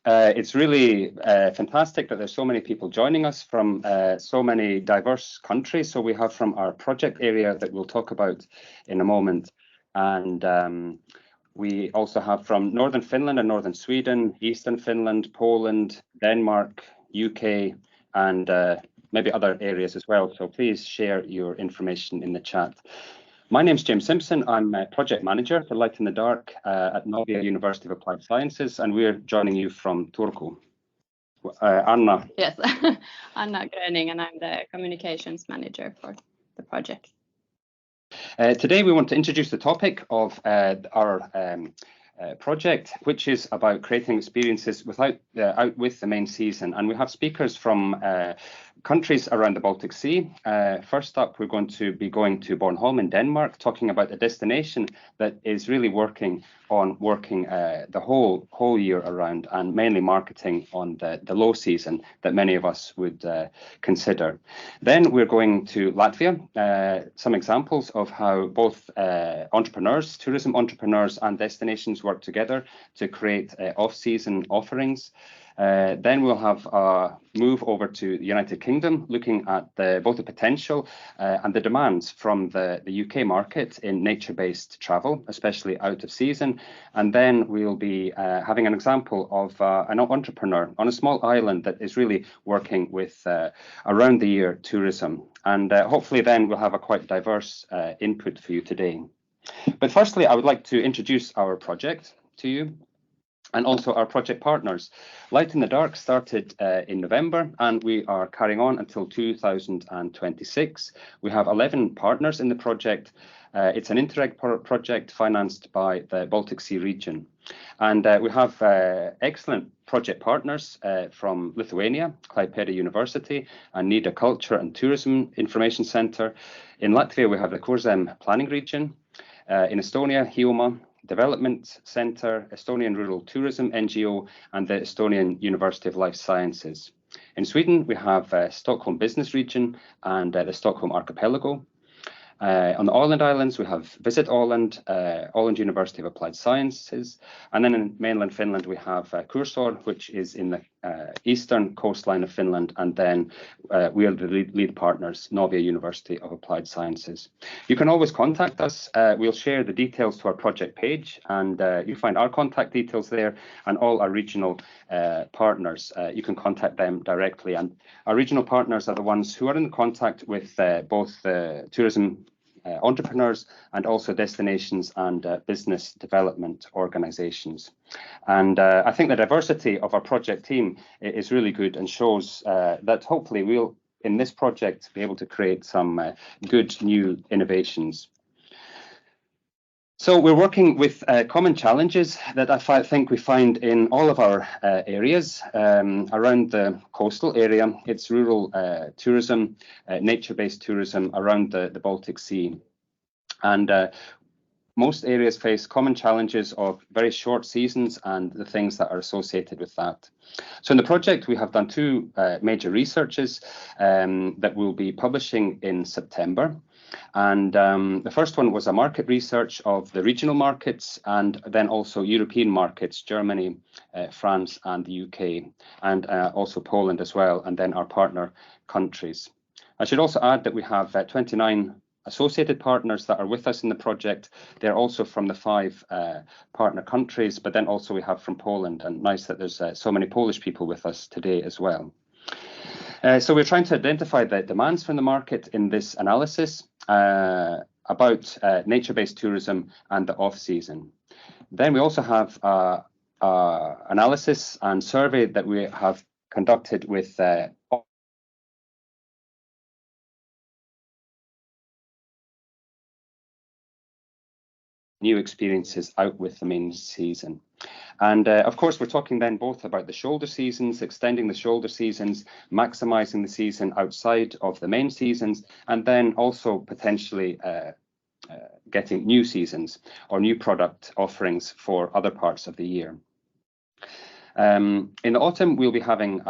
It's really fantastic that there's so many people joining us from so many diverse countries. So we have from our project area that we'll talk about in a moment. And we also have from Northern Finland and Northern Sweden, Eastern Finland, Poland, Denmark, UK, and maybe other areas as well. So please share your information in the chat. My name's James Simpson. I'm a project manager for Light in the Dark at Nordic University of Applied Sciences, and we're joining you from Turku. Anna. Yes, Anna Gröning, and I'm the communications manager for the project. Today we want to introduce the topic of our project, which is about creating experiences out with the main season. And we have speakers from countries around the Baltic Sea. First up, we're going to be going to Bornholm in Denmark, talking about a destination that is really working the whole year around, and mainly marketing on the low season that many of us would consider. Then we're going to Latvia, some examples of how both entrepreneurs, tourism entrepreneurs and destinations work together to create off-season offerings. Then we'll have a move over to the United Kingdom, looking at both the potential and the demands from the UK market in nature-based travel, especially out of season. And then we'll be having an example of an entrepreneur on a small island that is really working with around the year tourism. And hopefully then we'll have a quite diverse input for you today. But firstly, I would like to introduce our project to you, and also our project partners. Light in the Dark started in November, and we are carrying on until 2026. We have 11 partners in the project. It's an Interreg project financed by the Baltic Sea region. And we have excellent project partners from Lithuania, Klaipėda University, and Nida Culture and Tourism Information Center. In Latvia, we have the Kurzem Planning Region. In Estonia, Hiiumaa Development Center, Estonian Rural Tourism NGO, and the Estonian University of Life Sciences. In Sweden, we have Stockholm Business Region and the Stockholm Archipelago. On the Åland Islands, we have Visit Åland, Åland University of Applied Sciences. And then in mainland Finland, we have Kursor, which is in the eastern coastline of Finland. And then we are the lead partners, Novia University of Applied Sciences. You can always contact us. We'll share the details to our project page, and you find our contact details there, and all our regional partners. You can contact them directly. And our regional partners are the ones who are in contact with both tourism entrepreneurs and also destinations and business development organizations. And I think the diversity of our project team is really good and shows that hopefully we'll, in this project, be able to create some good new innovations. So we're working with common challenges that I think we find in all of our areas around the coastal area. It's rural tourism, nature-based tourism around the Baltic Sea. And most areas face common challenges of very short seasons and the things that are associated with that. So in the project, we have done two major researches that we'll be publishing in September. And the first one was a market research of the regional markets and then also European markets, Germany, France and the UK, and also Poland as well, and then our partner countries. I should also add that we have 29 associated partners that are with us in the project. They're also from the 5 partner countries, but then also we have from Poland, and nice that there's so many Polish people with us today as well. So we're trying to identify the demands from the market in this analysis about nature-based tourism and the off-season. Then we also have analysis and survey that we have conducted with new experiences out with the main season. And of course, we're talking then both about the shoulder seasons, extending the shoulder seasons, maximizing the season outside of the main seasons, and then also potentially getting new seasons or new product offerings for other parts of the year. In the autumn, we'll be having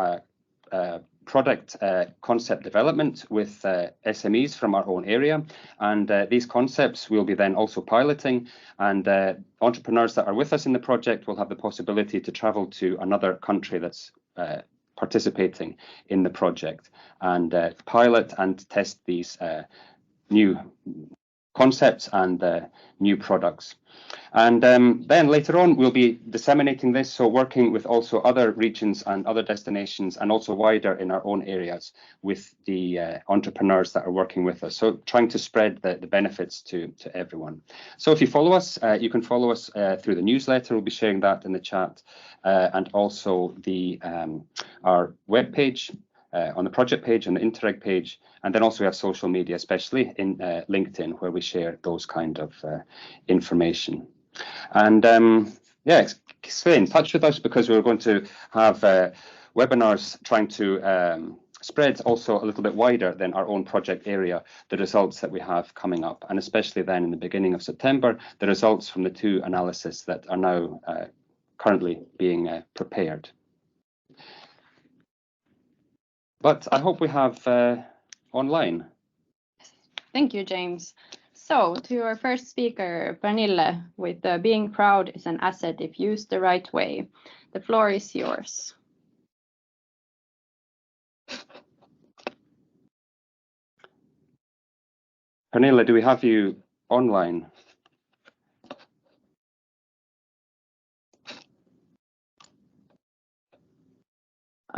product concept development with SMEs from our own area, and these concepts we'll be then also piloting, and entrepreneurs that are with us in the project will have the possibility to travel to another country that's participating in the project and pilot and test these new concepts and new products. And then later on, we'll be disseminating this, so working with also other regions and other destinations, and also wider in our own areas with the entrepreneurs that are working with us. So trying to spread the benefits to everyone. So if you follow us, you can follow us through the newsletter. We'll be sharing that in the chat, and also the our webpage. On the project page, on the Interreg page, and then also we have social media, especially in LinkedIn, where we share those kind of information. And yeah, stay in touch with us, because we're going to have webinars trying to spread also a little bit wider than our own project area, the results that we have coming up, and especially then in the beginning of September, the results from the 2 analyses that are now currently being prepared. But I hope we have online. Thank you, James. So to our first speaker, Pernille, with being proud is an asset if used the right way. The floor is yours. Pernille, do we have you online?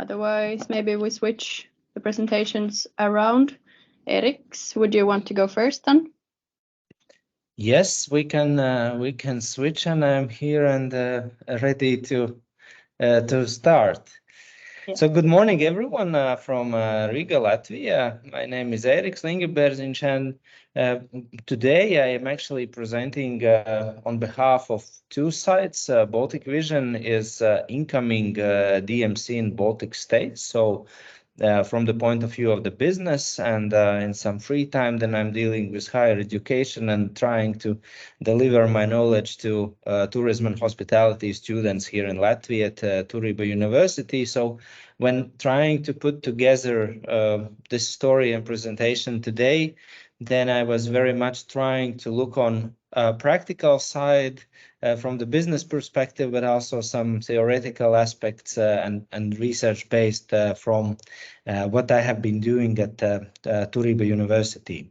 Otherwise, maybe we switch the presentations around. Ēriks, would you want to go first then? Yes, we can switch, and I'm here and ready to start. Yeah. So good morning, everyone, from Riga, Latvia. My name is Ēriks Lingebērziņš, and today I am actually presenting on behalf of 2 sites. Balticvision is incoming DMC in Baltic states. So from the point of view of the business, and in some free time, then I'm dealing with higher education and trying to deliver my knowledge to tourism and hospitality students here in Latvia at Turiba University. So when trying to put together this story and presentation today, then I was very much trying to look on practical side from the business perspective, but also some theoretical aspects and research based from what I have been doing at Turiba University.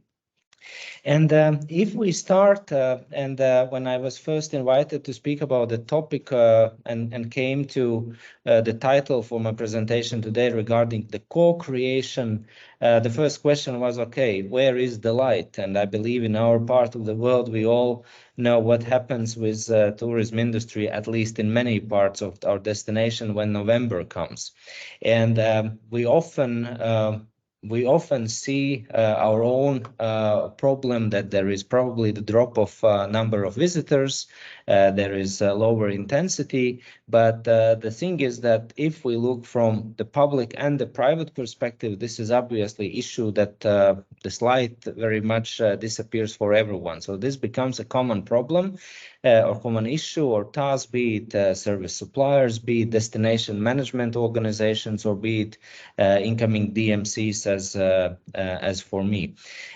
And if we start, when I was first invited to speak about the topic and came to the title for my presentation today regarding the co-creation, the first question was, okay, where is the light? And I believe in our part of the world, we all know what happens with tourism industry, at least in many parts of our destination when November comes. And we often see our own problem that there is probably the drop of number of visitors, there is lower intensity, but the thing is that if we look from the public and the private perspective, this is obviously issue that this light very much disappears for everyone. So this becomes a common problem or common issue or task, be it service suppliers, be it destination management organizations, or be it incoming DMCs as for me.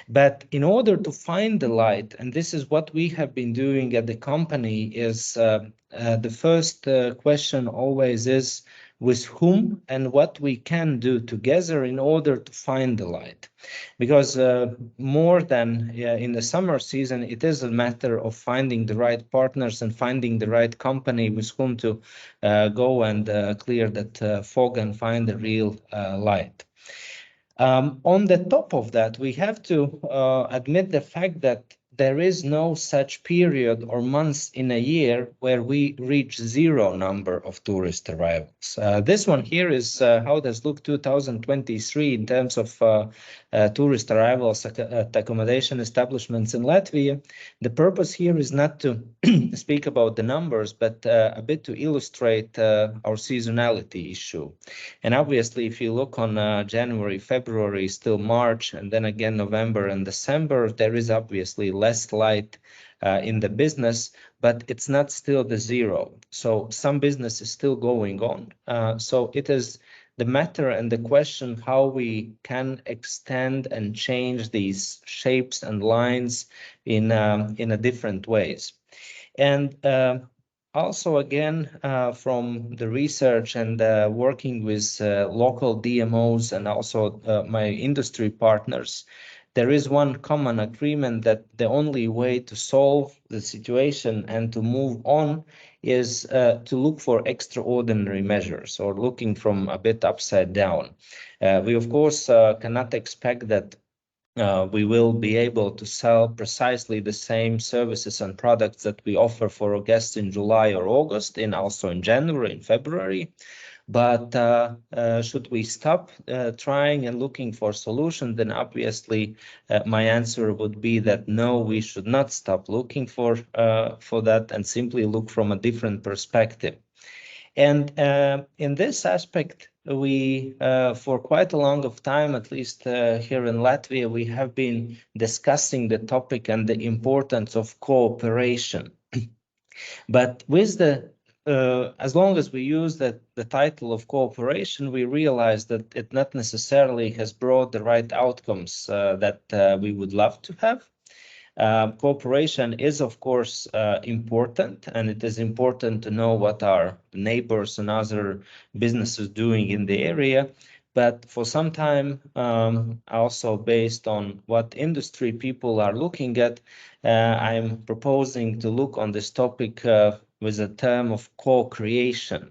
But in order to find the light, and this is what we have been doing at the company, is the first question always is with whom and what we can do together in order to find the light. Because more than in the summer season, it is a matter of finding the right partners and finding the right company with whom to go and clear that fog and find the real light. On the top of that, we have to admit the fact that there is no such period or months in a year where we reach 0 number of tourist arrivals. This one here is how does look 2023 in terms of tourist arrivals at accommodation establishments in Latvia. The purpose here is not to speak about the numbers, but a bit to illustrate our seasonality issue. And obviously, if you look on January, February, still March, and then again November and December, there is obviously less light in the business, but it's not still the 0. So some business is still going on. So it is the matter and the question how we can extend and change these shapes and lines in a different ways. And also, again, from the research and working with local DMOs and also my industry partners, there is one common agreement that the only way to solve the situation and to move on is to look for extraordinary measures, or looking from a bit upside down. We, of course, cannot expect that we will be able to sell precisely the same services and products that we offer for our guests in July or August, and also in January and February. But should we stop trying and looking for solutions, then obviously my answer would be that no, we should not stop looking for that, and simply look from a different perspective. And in this aspect, we, for quite a long of time, at least here in Latvia, we have been discussing the topic and the importance of cooperation. But with as long as we use the title of cooperation, we realize that it not necessarily has brought the right outcomes that we would love to have. Cooperation is, of course, important, and it is important to know what our neighbors and other businesses doing in the area. But for some time, also based on what industry people are looking at, I'm proposing to look on this topic with a term of co-creation,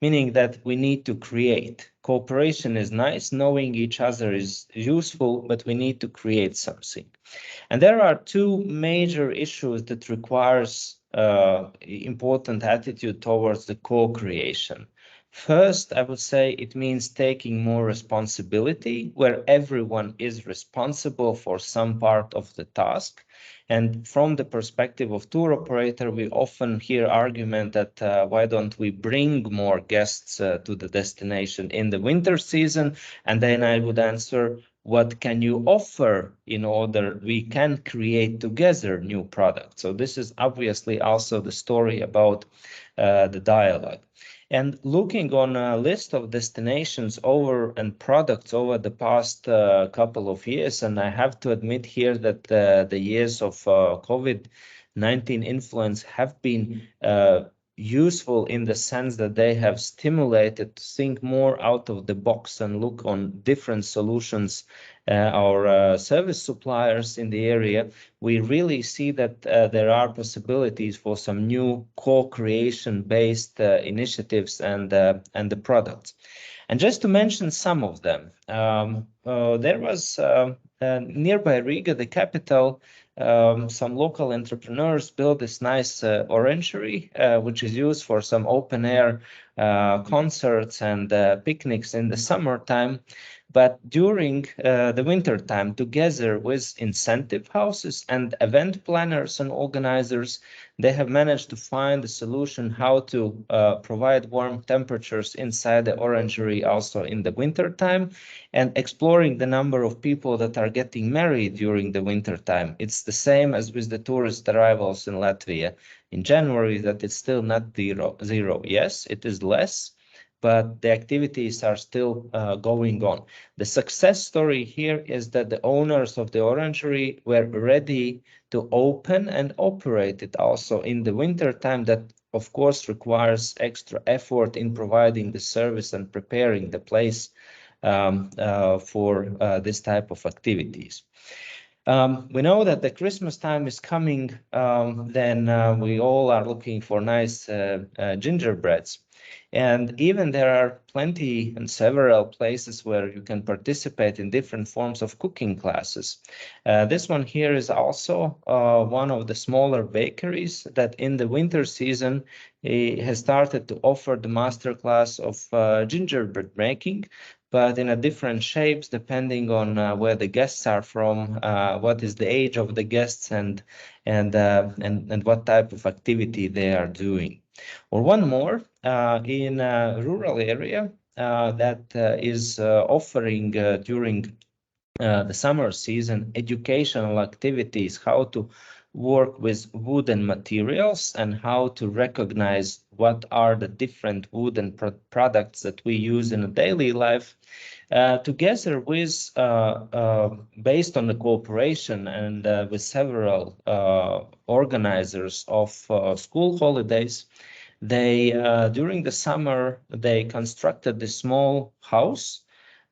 meaning that we need to create. Cooperation is nice, knowing each other is useful, but we need to create something. And there are two major issues that requires important attitude towards the co-creation. First, I would say it means taking more responsibility, where everyone is responsible for some part of the task. And from the perspective of tour operator, we often hear argument that why don't we bring more guests to the destination in the winter season? And then I would answer, what can you offer in order we can create together new products? So this is obviously also the story about the dialogue. And looking on a list of destinations over and products over the past couple of years, and I have to admit here that the years of COVID-19 influence have been useful in the sense that they have stimulated to think more out of the box and look on different solutions. Our service suppliers in the area, we really see that there are possibilities for some new co-creation based initiatives and the products. And just to mention some of them, there was nearby Riga, the capital, some local entrepreneurs built this nice orangery, which is used for some open air concerts and picnics in the summertime. But during the winter time, together with incentive houses and event planners and organizers, they have managed to find a solution how to provide warm temperatures inside the orangery also in the winter time, and exploring the number of people that are getting married during the winter time. It's the same as with the tourist arrivals in Latvia in January, that it's still not zero. Yes, it is less, but the activities are still going on. The success story here is that the owners of the orangery were ready to open and operate it also in the winter time. That, of course, requires extra effort in providing the service and preparing the place for this type of activities. We know that the Christmas time is coming, then we all are looking for nice gingerbreads. And even there are plenty and several places where you can participate in different forms of cooking classes. This one here is also one of the smaller bakeries that in the winter season has started to offer the master class of gingerbread making, but in a different shapes depending on where the guests are from, what is the age of the guests, and what type of activity they are doing. Or one more, in a rural area that is offering during the summer season educational activities, how to work with wooden materials and how to recognize what are the different wooden products that we use in a daily life, together with, based on the cooperation and with several organizers of school holidays, they, during the summer, they constructed a small house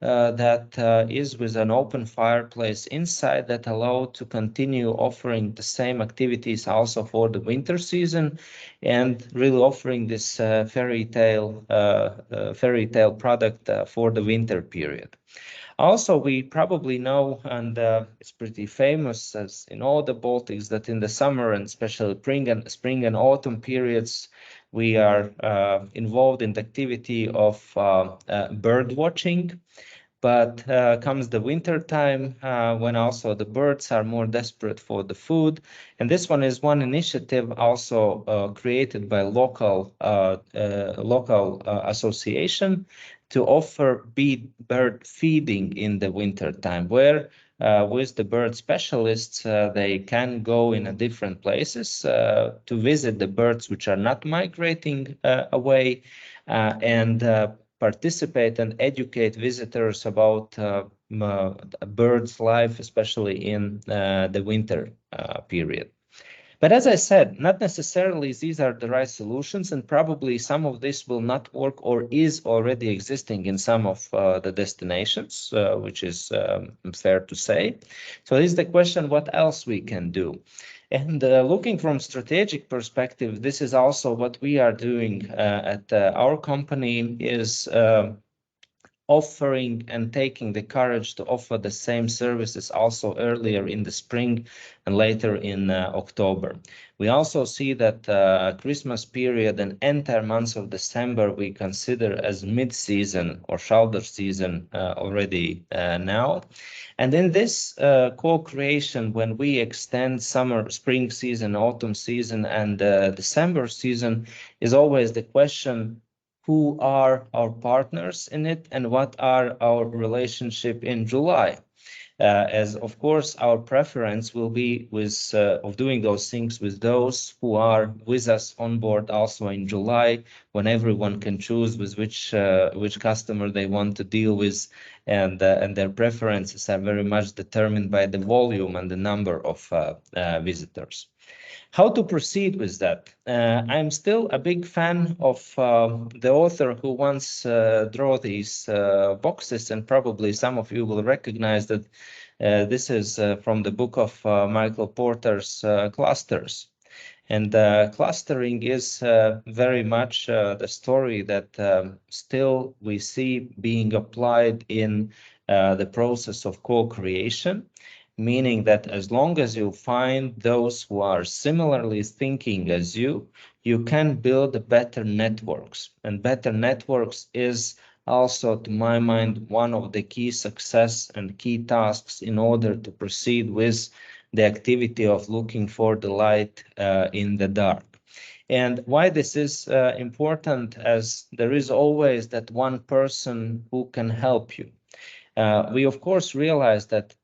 that is with an open fireplace inside that allow to continue offering the same activities also for the winter season, and really offering this fairy tale product for the winter period. Also, we probably know, and it's pretty famous as in all the Baltics, that in the summer and especially spring and autumn periods, we are involved in the activity of bird watching. But comes the winter time when also the birds are more desperate for the food. And this one is one initiative also created by local association to offer bird feeding in the winter time, where with the bird specialists, they can go in different places to visit the birds which are not migrating away and participate and educate visitors about birds' life, especially in the winter period. But as I said, not necessarily these are the right solutions, and probably some of this will not work or is already existing in some of the destinations, which is fair to say. So this is the question, what else we can do? And looking from strategic perspective, this is also what we are doing at our company, is offering and taking the courage to offer the same services also earlier in the spring and later in October. We also see that Christmas period and entire months of December we consider as mid-season or shoulder season already now. And in this co-creation, when we extend summer, spring season, autumn season, and December season, is always the question, who are our partners in it and what are our relationship in July? As of course, our preference will be with of doing those things with those who are with us on board also in July, when everyone can choose with which customer they want to deal with, and their preferences are very much determined by the volume and the number of visitors. How to proceed with that? I'm still a big fan of the author who once drew these boxes, and probably some of you will recognize that this is from the book of Michael Porter's Clusters. And clustering is very much the story that still we see being applied in the process of co-creation, meaning that as long as you find those who are similarly thinking as you, you can build better networks. And better networks is also, to my mind, one of the key success and key tasks in order to proceed with the activity of looking for the light in the dark. And why this is important, as there is always that one person who can help you. We of course realize that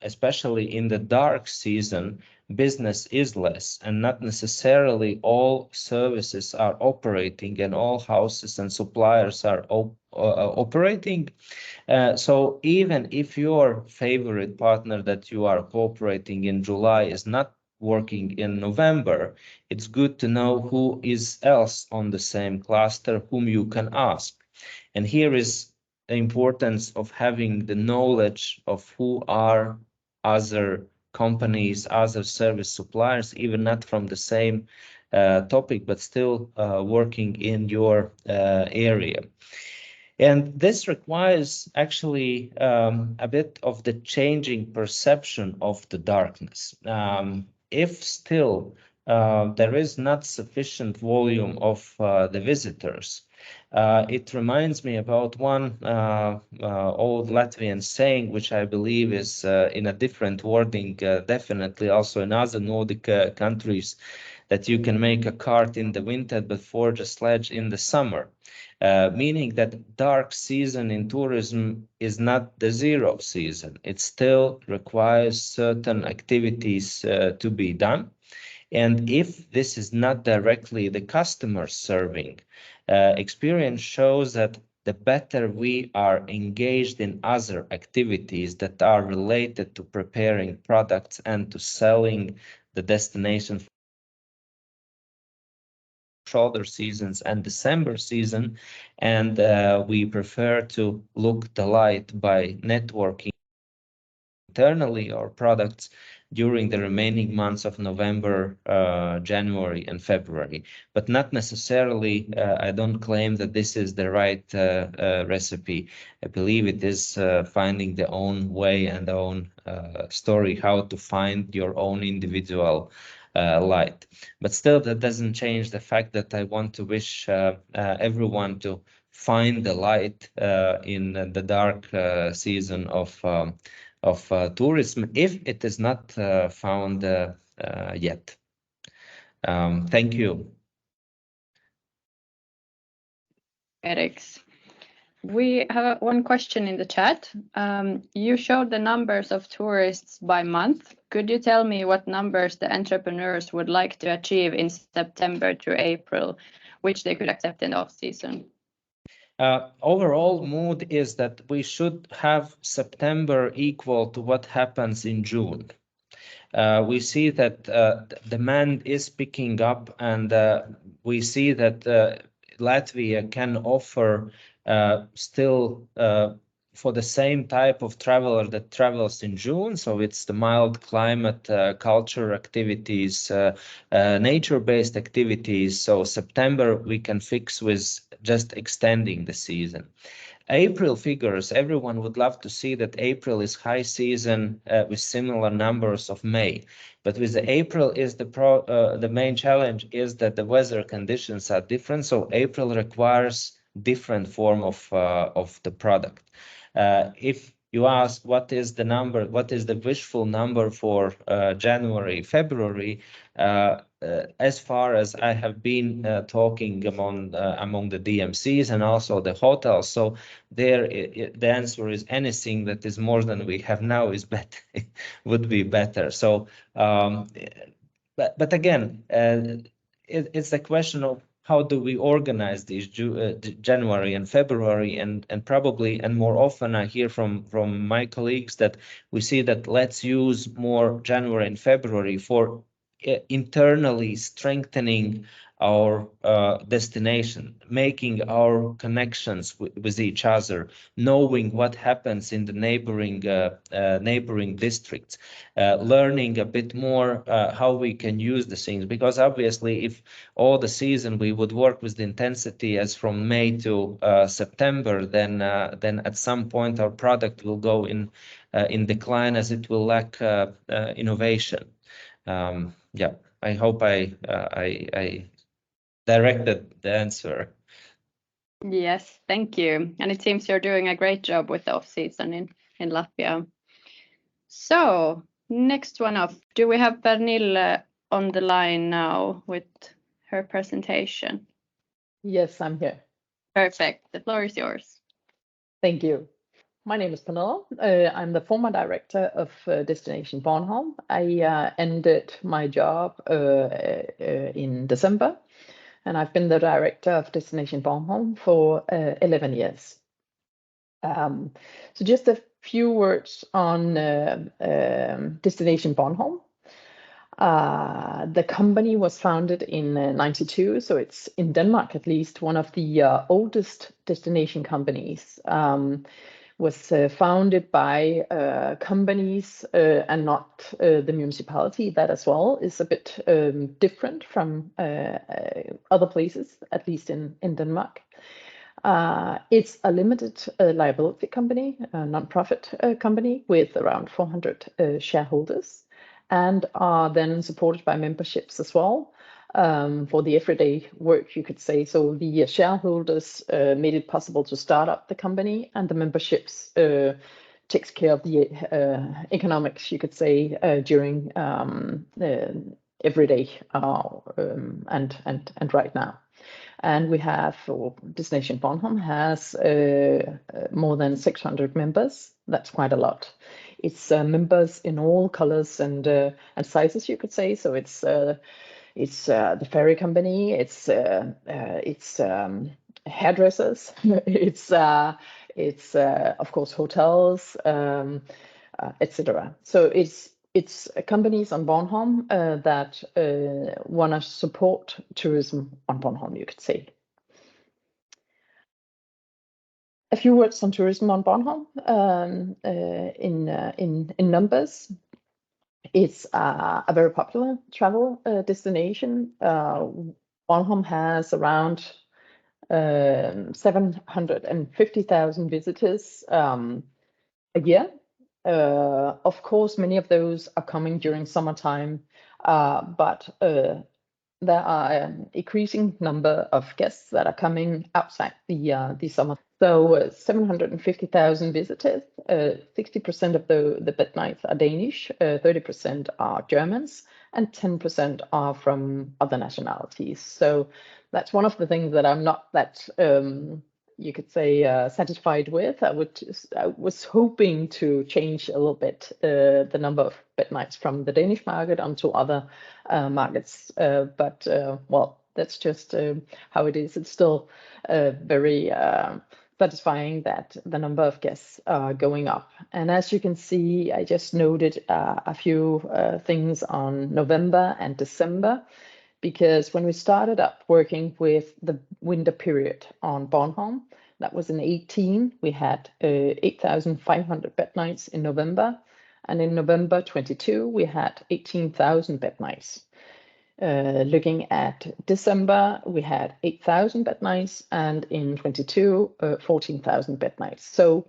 especially in the dark season, business is less, and not necessarily all services are operating and all houses and suppliers are operating. So even if your favorite partner that you are cooperating in July is not working in November, it's good to know who is else on the same cluster whom you can ask. And here is the importance of having the knowledge of who are other companies, other service suppliers, even not from the same topic, but still working in your area. And this requires actually a bit of the changing perception of the darkness. If still there is not sufficient volume of the visitors, it reminds me about one old Latvian saying, which I believe is in a different wording, definitely also in other Nordic countries, that you can make a cart in the winter but forge a sledge in the summer. Meaning that dark season in tourism is not the zero season. It still requires certain activities to be done. And if this is not directly the customer serving, experience shows that the better we are engaged in other activities that are related to preparing products and to selling the destination shoulder seasons and December season, and we prefer to look the light by networking internally our products during the remaining months of November, January, and February, but not necessarily. I don't claim that this is the right recipe. I believe it is finding the own way and the own story, how to find your own individual light. But still, that doesn't change the fact that I want to wish everyone to find the light in the dark season of tourism, if it is not found yet. Thank you. Ēriks. We have one question in the chat. You showed the numbers of tourists by month. Could you tell me what numbers the entrepreneurs would like to achieve in September to April, which they could accept in the off-season? Overall mood is that we should have September equal to what happens in June. We see that demand is picking up, and we see that Latvia can offer still for the same type of traveler that travels in June. So it's the mild climate, culture activities, nature-based activities. So September we can fix with just extending the season. April figures, everyone would love to see that April is high season with similar numbers of May. But with the April is the main challenge is that the weather conditions are different. So April requires different form of the product. If you ask what is the number, what is the wishful number for January, February, as far as I have been talking among the DMCs and also the hotels, so there the answer is anything that is more than we have now is better, would be better. So, but again, it's a question of how do we organize these January and February, and probably, and more often I hear from my colleagues that we see that let's use more January and February for internally strengthening our destination, making our connections with each other, knowing what happens in the neighboring districts, learning a bit more how we can use the things. Because obviously, if all the season we would work with the intensity as from May to September, then at some point our product will go in decline, as it will lack innovation. Yeah, I hope I directed the answer. Yes, thank you. And it seems you're doing a great job with the off-season in Latvia. So next one up, do we have Pernille on the line now with her presentation? Yes, I'm here. Perfect. The floor is yours. Thank you. My name is Pernille. I'm the former director of Destination Bornholm. I ended my job in December, and I've been the director of Destination Bornholm for 11 years. So just a few words on Destination Bornholm. The company was founded in 92, so it's in Denmark at least one of the oldest destination companies. Was founded by companies and not the municipality. That as well is a bit different from other places, at least in Denmark. It's a limited liability company, a non-profit company with around 400 shareholders, and are then supported by memberships as well. For the everyday work, you could say. So the shareholders made it possible to start up the company, and the memberships takes care of the economics, you could say, during every day and right now. And we have, or Destination Bornholm has more than 600 members. That's quite a lot. It's members in all colors and sizes, you could say. So it's the ferry company, it's hairdressers, it's of course hotels, etc. So it's companies on Bornholm that want to support tourism on Bornholm, you could say. A few words on tourism on Bornholm in numbers. It's a very popular travel destination. Bornholm has around 750,000 visitors a year. Of course, many of those are coming during summertime, but there are an increasing number of guests that are coming outside the summer. So 750,000 visitors, 60% of the bed nights are Danish, 30% are Germans, and 10% are from other nationalities. So that's one of the things that I'm not that, you could say, satisfied with. I was hoping to change a little bit the number of bed nights from the Danish market onto other markets. But well, that's just how it is. It's still very satisfying that the number of guests are going up. And as you can see, I just noted a few things on November and December, because when we started up working with the winter period on Bornholm, that was in 2018, we had 8,500 bed nights in November. And in November 22, we had 18,000 bed nights. Looking at December, we had 8,000 bed nights, and in 22, 14,000 bed nights. So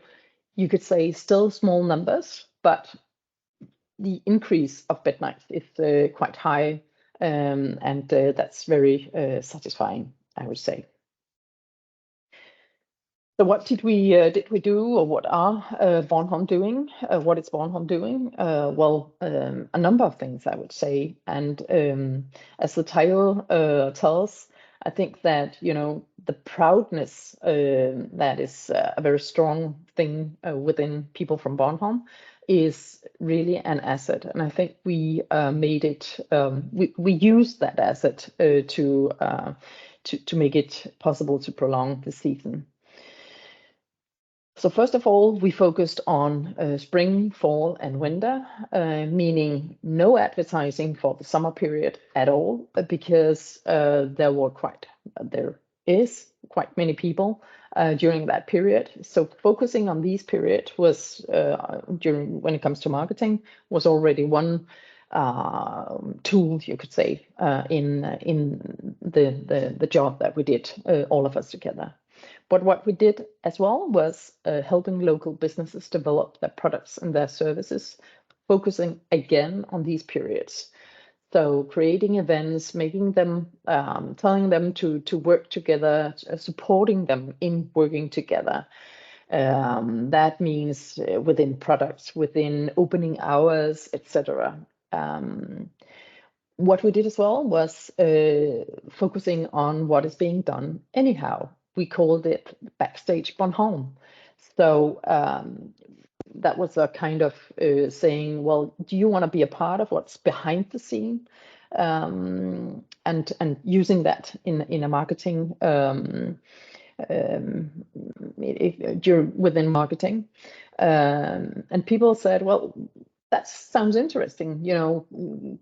you could say still small numbers, but the increase of bed nights is quite high, and that's very satisfying, I would say. So what did we do, or what are Bornholm doing? What is Bornholm doing? Well, a number of things, I would say. And as the title tells, I think that, you know, the proudness that is a very strong thing within people from Bornholm is really an asset. And I think we made it. We used that asset to make it possible to prolong the season. So first of all, we focused on spring, fall, and winter, meaning no advertising for the summer period at all, because there is quite many people during that period. So focusing on these periods was when it comes to marketing, was already one tool, you could say, in the job that we did, all of us together. But what we did as well was helping local businesses develop their products and their services, focusing again on these periods. So creating events, making them, telling them to work together, supporting them in working together. That means within products, within opening hours, etc. What we did as well was focusing on what is being done anyhow. We called it Backstage Bornholm. So that was a kind of saying, well, do you want to be a part of what's behind the scene? And using that in a marketing, within marketing. And people said, well, that sounds interesting, you know,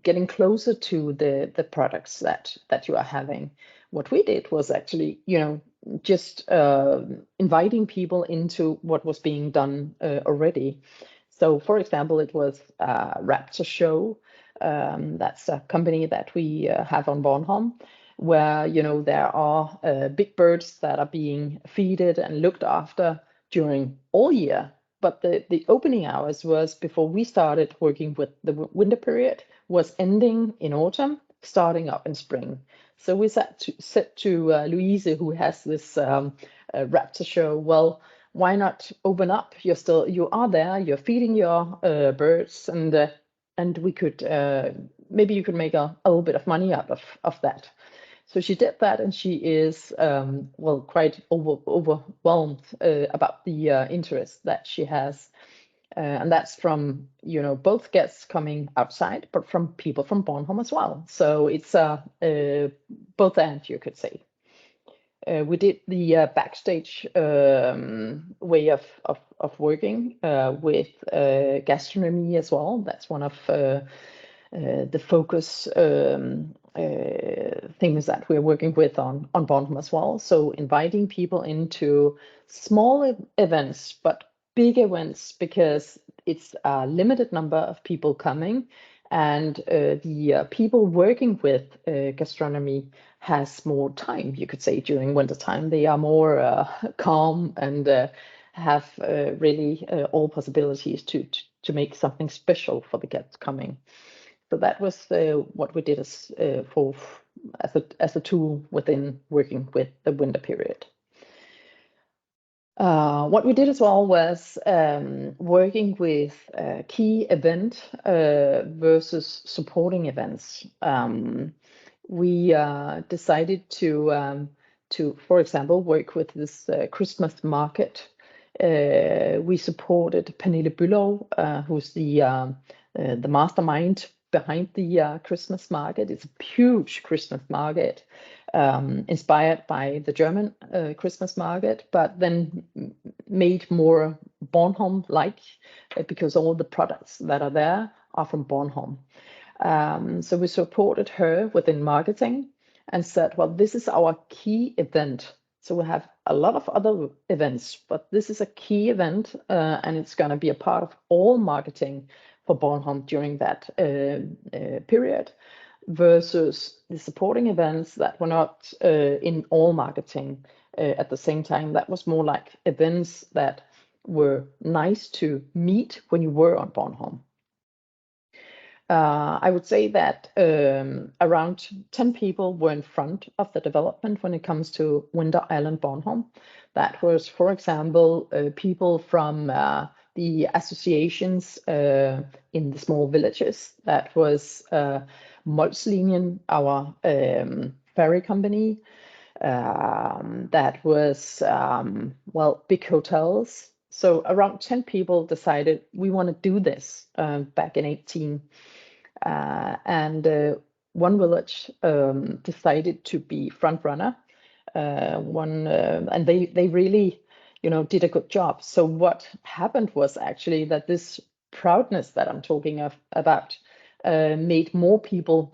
getting closer to the products that you are having. What we did was actually, you know, just inviting people into what was being done already. So, for example, it was Raptor Show. That's a company that we have on Bornholm, where, you know, there are big birds that are being feeded and looked after during all year. But the opening hours was before we started working with the winter period, was ending in autumn, starting up in spring. So we said to Louise, who has this Raptor Show, well, why not open up? You are there, you're feeding your birds, and we could maybe you could make a little bit of money out of that. So she did that, and she is quite overwhelmed about the interest that she has, and that's from both guests coming outside, but from people from Bornholm as well. So it's both and, you could say. We did the backstage way of working with gastronomy as well. That's one of the focus things that we're working with on Bornholm as well. So inviting people into small events, but big events, because it's a limited number of people coming, and the people working with gastronomy has more time, you could say, during winter time. They are more calm and have really all possibilities to make something special for the guests coming. So that was what we did as a tool within working with the winter period. What we did as well was working with key event versus supporting events. We decided to, for example, work with this Christmas market. We supported Pernille, who's the mastermind behind the Christmas market. It's a huge Christmas market, inspired by the German Christmas market, but then made more Bornholm-like, because all the products that are there are from Bornholm. So we supported her within marketing and said, well, this is our key event. So we have a lot of other events, but this is a key event, and it's going to be a part of all marketing for Bornholm during that period, versus the supporting events that were not in all marketing at the same time. That was more like events that were nice to meet when you were on Bornholm. I would say that around 10 people were in front of the development when it comes to Winter Island Bornholm. That was, for example, people from the associations in the small villages. That was Molslinjen, our ferry company. That was, big hotels. So around 10 people decided we want to do this back in 2018. And one village decided to be front runner. And they really, did a good job. So what happened was actually that this proudness that I'm talking about made more people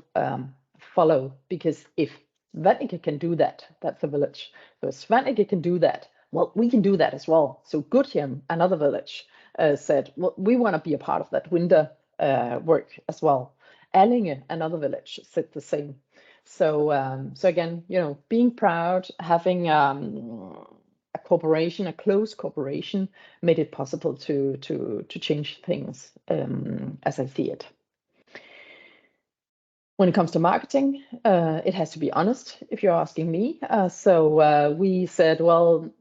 follow, because if Svaneke can do that, that's a village. So if Svaneke can do that, well, we can do that as well. So Gudhjem, another village, said, well, we want to be a part of that winter work as well. Allinge, another village, said the same. So again, being proud, having a cooperation, a close cooperation, made it possible to change things as I see it. When it comes to marketing, it has to be honest, if you're asking me. So we said, well,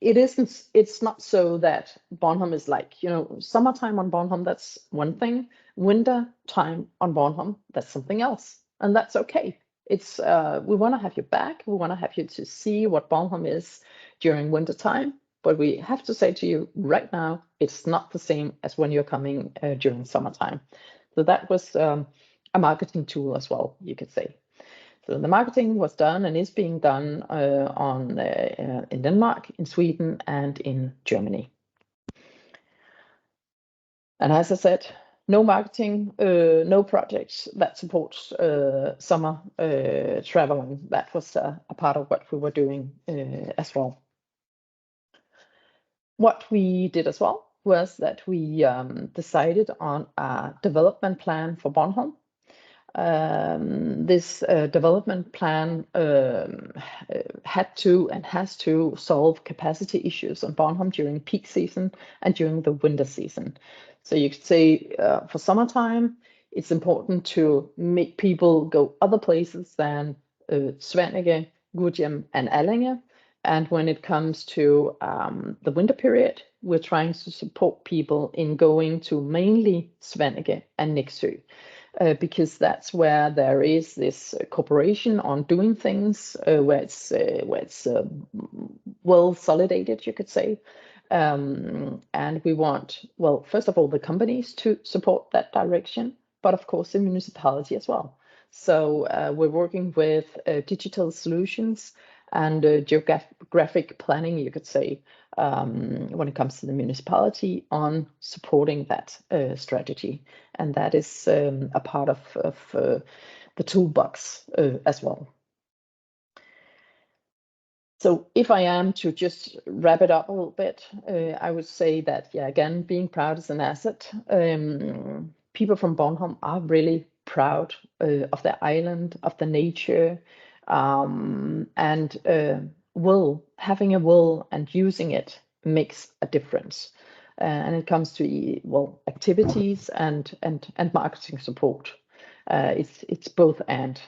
it's not so that Bornholm is like, summertime on Bornholm, that's one thing. Winter time on Bornholm, that's something else. And that's okay. It's we want to have you back. We want to have you to see what Bornholm is during winter time. But we have to say to you right now, it's not the same as when you're coming during summertime. So that was a marketing tool as well, you could say. So the marketing was done and is being done in Denmark, in Sweden, and in Germany. And as I said, no marketing, no projects that supports summer traveling. That was a part of what we were doing as well. What we did as well was that we decided on a development plan for Bornholm. This development plan had to and has to solve capacity issues on Bornholm during peak season and during the winter season. So you could say for summertime, it's important to make people go other places than Svaneke, Gudhjem, and Allinge. And when it comes to the winter period, we're trying to support people in going to mainly Svaneke and Nexø. because that's where there is this cooperation on doing things, where it's well solidated, you could say. And we want, well, first of all, the companies to support that direction, but of course the municipality as well. So we're working with digital solutions and geographic planning, you could say, when it comes to the municipality on supporting that strategy. And that is a part of the toolbox as well. So if I am to just wrap it up a little bit, I would say that, yeah, again, being proud is an asset. People from Bornholm are really proud of their island, of the nature, and having a will and using it makes a difference. And it comes to, well, activities and marketing support. It's both and.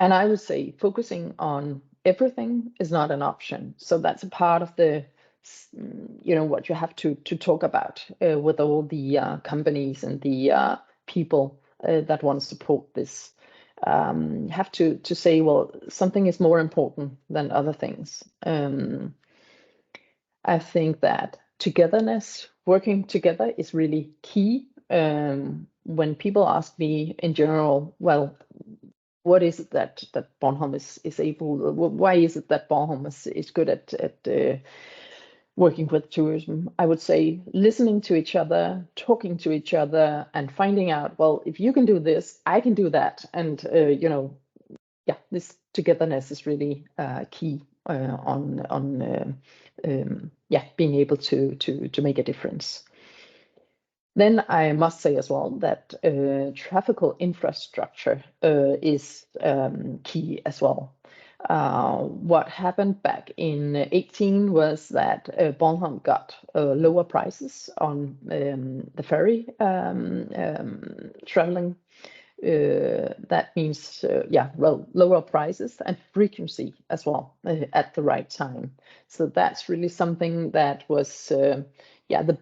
And I would say focusing on everything is not an option. So that's a part of the, what you have to talk about with all the companies and the people that want to support this. You have to say, well, something is more important than other things. I think that togetherness, working together is really key. When people ask me in general, well, what is it that Bornholm is able? Why is it that Bornholm is good at working with tourism? I would say listening to each other, talking to each other, and finding out, well, if you can do this, I can do that, and this togetherness is really key on being able to make a difference. Then I must say as well that traffical infrastructure is key as well. What happened back in 2018 was that Bornholm got lower prices on the ferry traveling. That means, lower prices and frequency as well at the right time. So that's really something that was the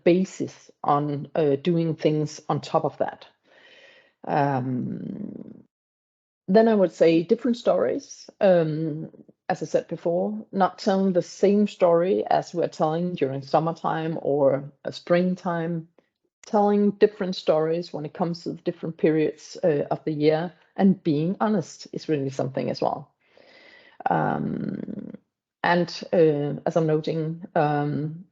basis on doing things on top of that. Then I would say different stories. As I said before, not telling the same story as we're telling during summertime or springtime, telling different stories when it comes to the different periods of the year, and being honest is really something as well. And as I'm noting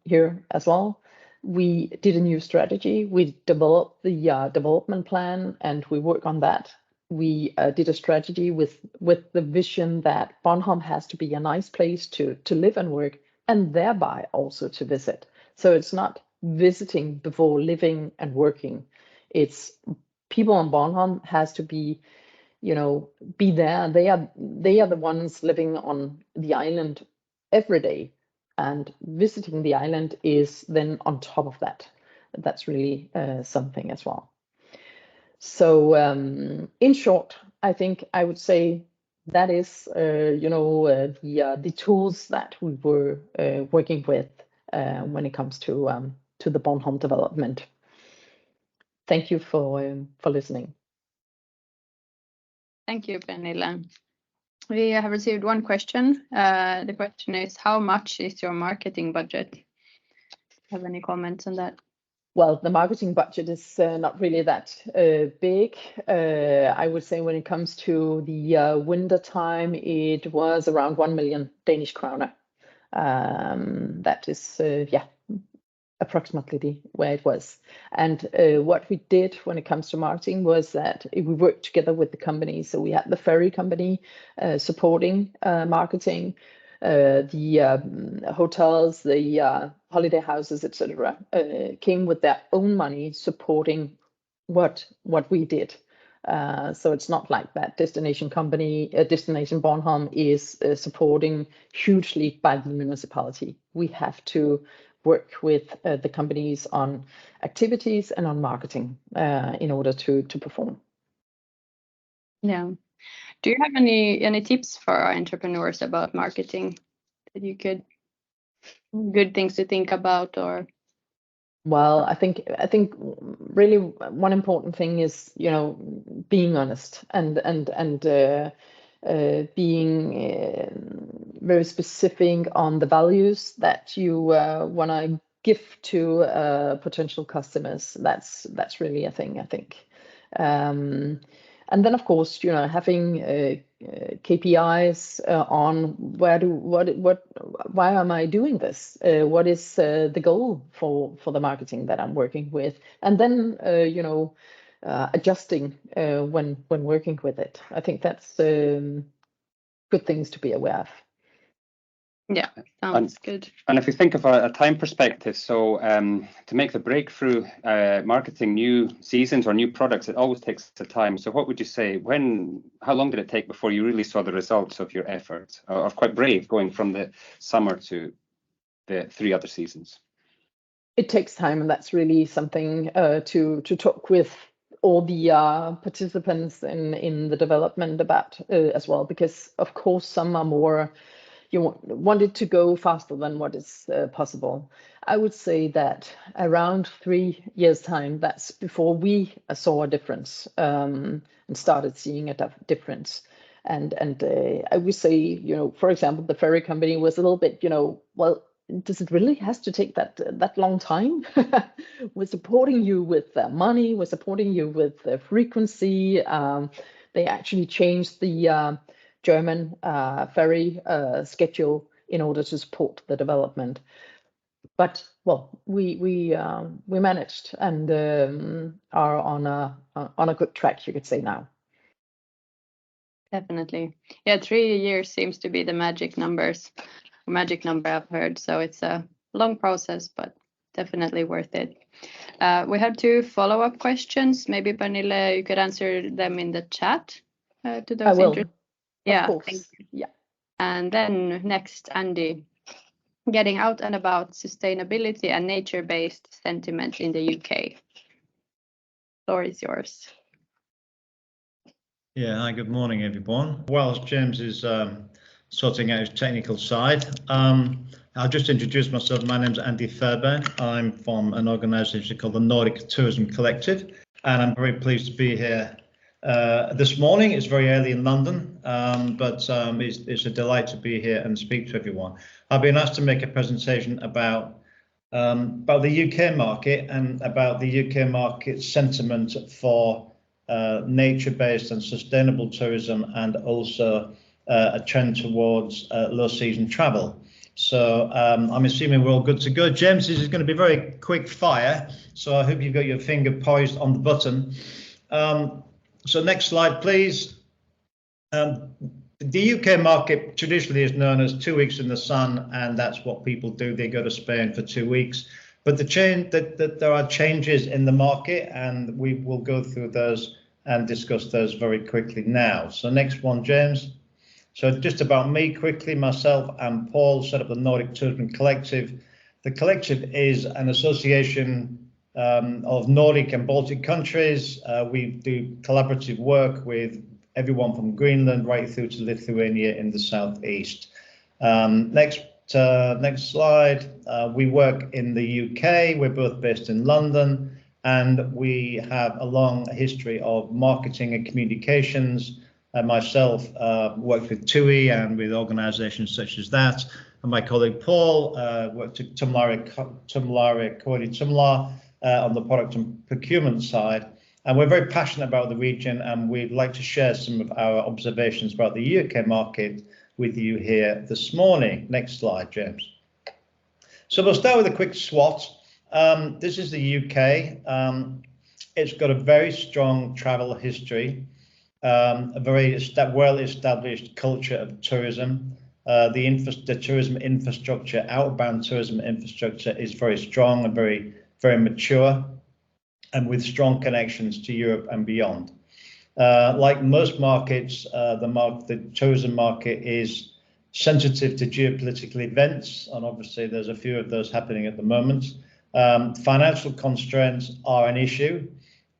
here as well, we did a new strategy. We developed the development plan, and we work on that. We did a strategy with the vision that Bornholm has to be a nice place to live and work, and thereby also to visit. So it's not visiting before living and working. It's people on Bornholm has to be, be there. They are the ones living on the island every day, and visiting the island is then on top of that. That's really something as well. So in short, I think I would say that is the tools that we were working with when it comes to the Bornholm development. Thank you for listening. Thank you, Pernille. We have received one question. The question is, how much is your marketing budget? Have any comments on that? Well, the marketing budget is not really that big. I would say when it comes to the winter time, it was around 1 million Danish kroner. That is, approximately where it was. And what we did when it comes to marketing was that we worked together with the company. So we had the ferry company supporting marketing, the hotels, the holiday houses, etc., came with their own money supporting what we did. So it's not like that Destination Bornholm is supporting hugely by the municipality. We have to work with the companies on activities and on marketing in order to perform. Yeah. Do you have any tips for our entrepreneurs about marketing that you could, good things to think about, or? Well, I think really one important thing is, you know, being honest and being very specific on the values that you want to give to potential customers. That's really a thing, I think. And then, of course, you know, having KPIs on why am I doing this? What is the goal for the marketing that I'm working with? And then, you know, adjusting when working with it. I think that's good things to be aware of. Yeah, sounds good. And if you think of a time perspective, so to make the breakthrough marketing new seasons or new products, it always takes the time. So what would you say, how long did it take before you really saw the results of your efforts? Or quite brave going from the summer to the 3 other seasons? It takes time, and that's really something to talk with all the participants in the development about as well, because of course some are more, you wanted to go faster than what is possible. I would say that around 3 years time, that's before we saw a difference and started seeing a difference. And I would say, you know, for example, the ferry company was a little bit, you know, well, does it really has to take that long time? We're supporting you with money, we're supporting you with frequency. They actually changed the German ferry schedule in order to support the development. But well, we managed and are on a good track, you could say now. Definitely, yeah. 3 years seems to be the magic number I've heard. So it's a long process, but definitely worth it. We have 2 follow-up questions. Maybe Pernille, you could answer them in the chat to those. I will. Yeah, of course. Yeah. And then next, Andy, getting out and about sustainability and nature-based sentiment in the UK. Floor is yours. Yeah, hi, good morning, everyone. Whilst James is sorting out his technical side, I'll just introduce myself. My name's Andy Fairburn. I'm from an organisation called the Nordic Tourism Collective, and I'm very pleased to be here this morning. It's very early in London, but it's a delight to be here and speak to everyone. I've been asked to make a presentation about the UK market and about the UK market sentiment for nature-based and sustainable tourism, and also a trend towards low season travel. So I'm assuming we're all good to go. James, this is going to be very quick fire, so I hope you've got your finger poised on the button. So next slide, please. The UK market traditionally is known as 2 weeks in the sun, and that's what people do. They go to Spain for 2 weeks. But there are changes in the market, and we will go through those and discuss those very quickly now. So next one, James. So just about me quickly, myself and Paul set up the Nordic Tourism Collective. The collective is an association of Nordic and Baltic countries. We do collaborative work with everyone from Greenland right through to Lithuania in the southeast. Next slide. We work in the UK. We're both based in London, and we have a long history of marketing and communications. Myself worked with TUI and with organisations such as that, and my colleague Paul worked at Tumlare on the product and procurement side. And we're very passionate about the region, and we'd like to share some of our observations about the UK market with you here this morning. Next slide, James. So we'll start with a quick SWOT. This is the UK. It's got a very strong travel history, a very well-established culture of tourism. The tourism infrastructure, outbound tourism infrastructure, is very strong and very, very mature, and with strong connections to Europe and beyond. Like most markets, the tourism market is sensitive to geopolitical events, and obviously there's a few of those happening at the moment. Financial constraints are an issue.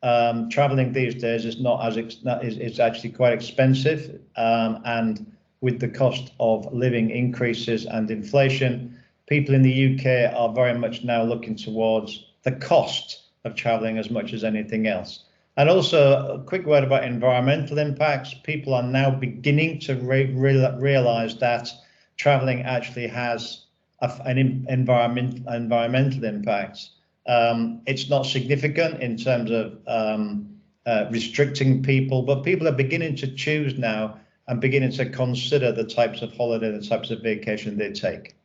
Traveling these days is actually quite expensive, and with the cost of living increases and inflation, people in the UK are very much now looking towards the cost of traveling as much as anything else. And also a quick word about environmental impacts. People are now beginning to realize that traveling actually has an environmental impact. It's not significant in terms of restricting people, but people are beginning to choose now and beginning to consider the types of holiday, the types of vacation they take.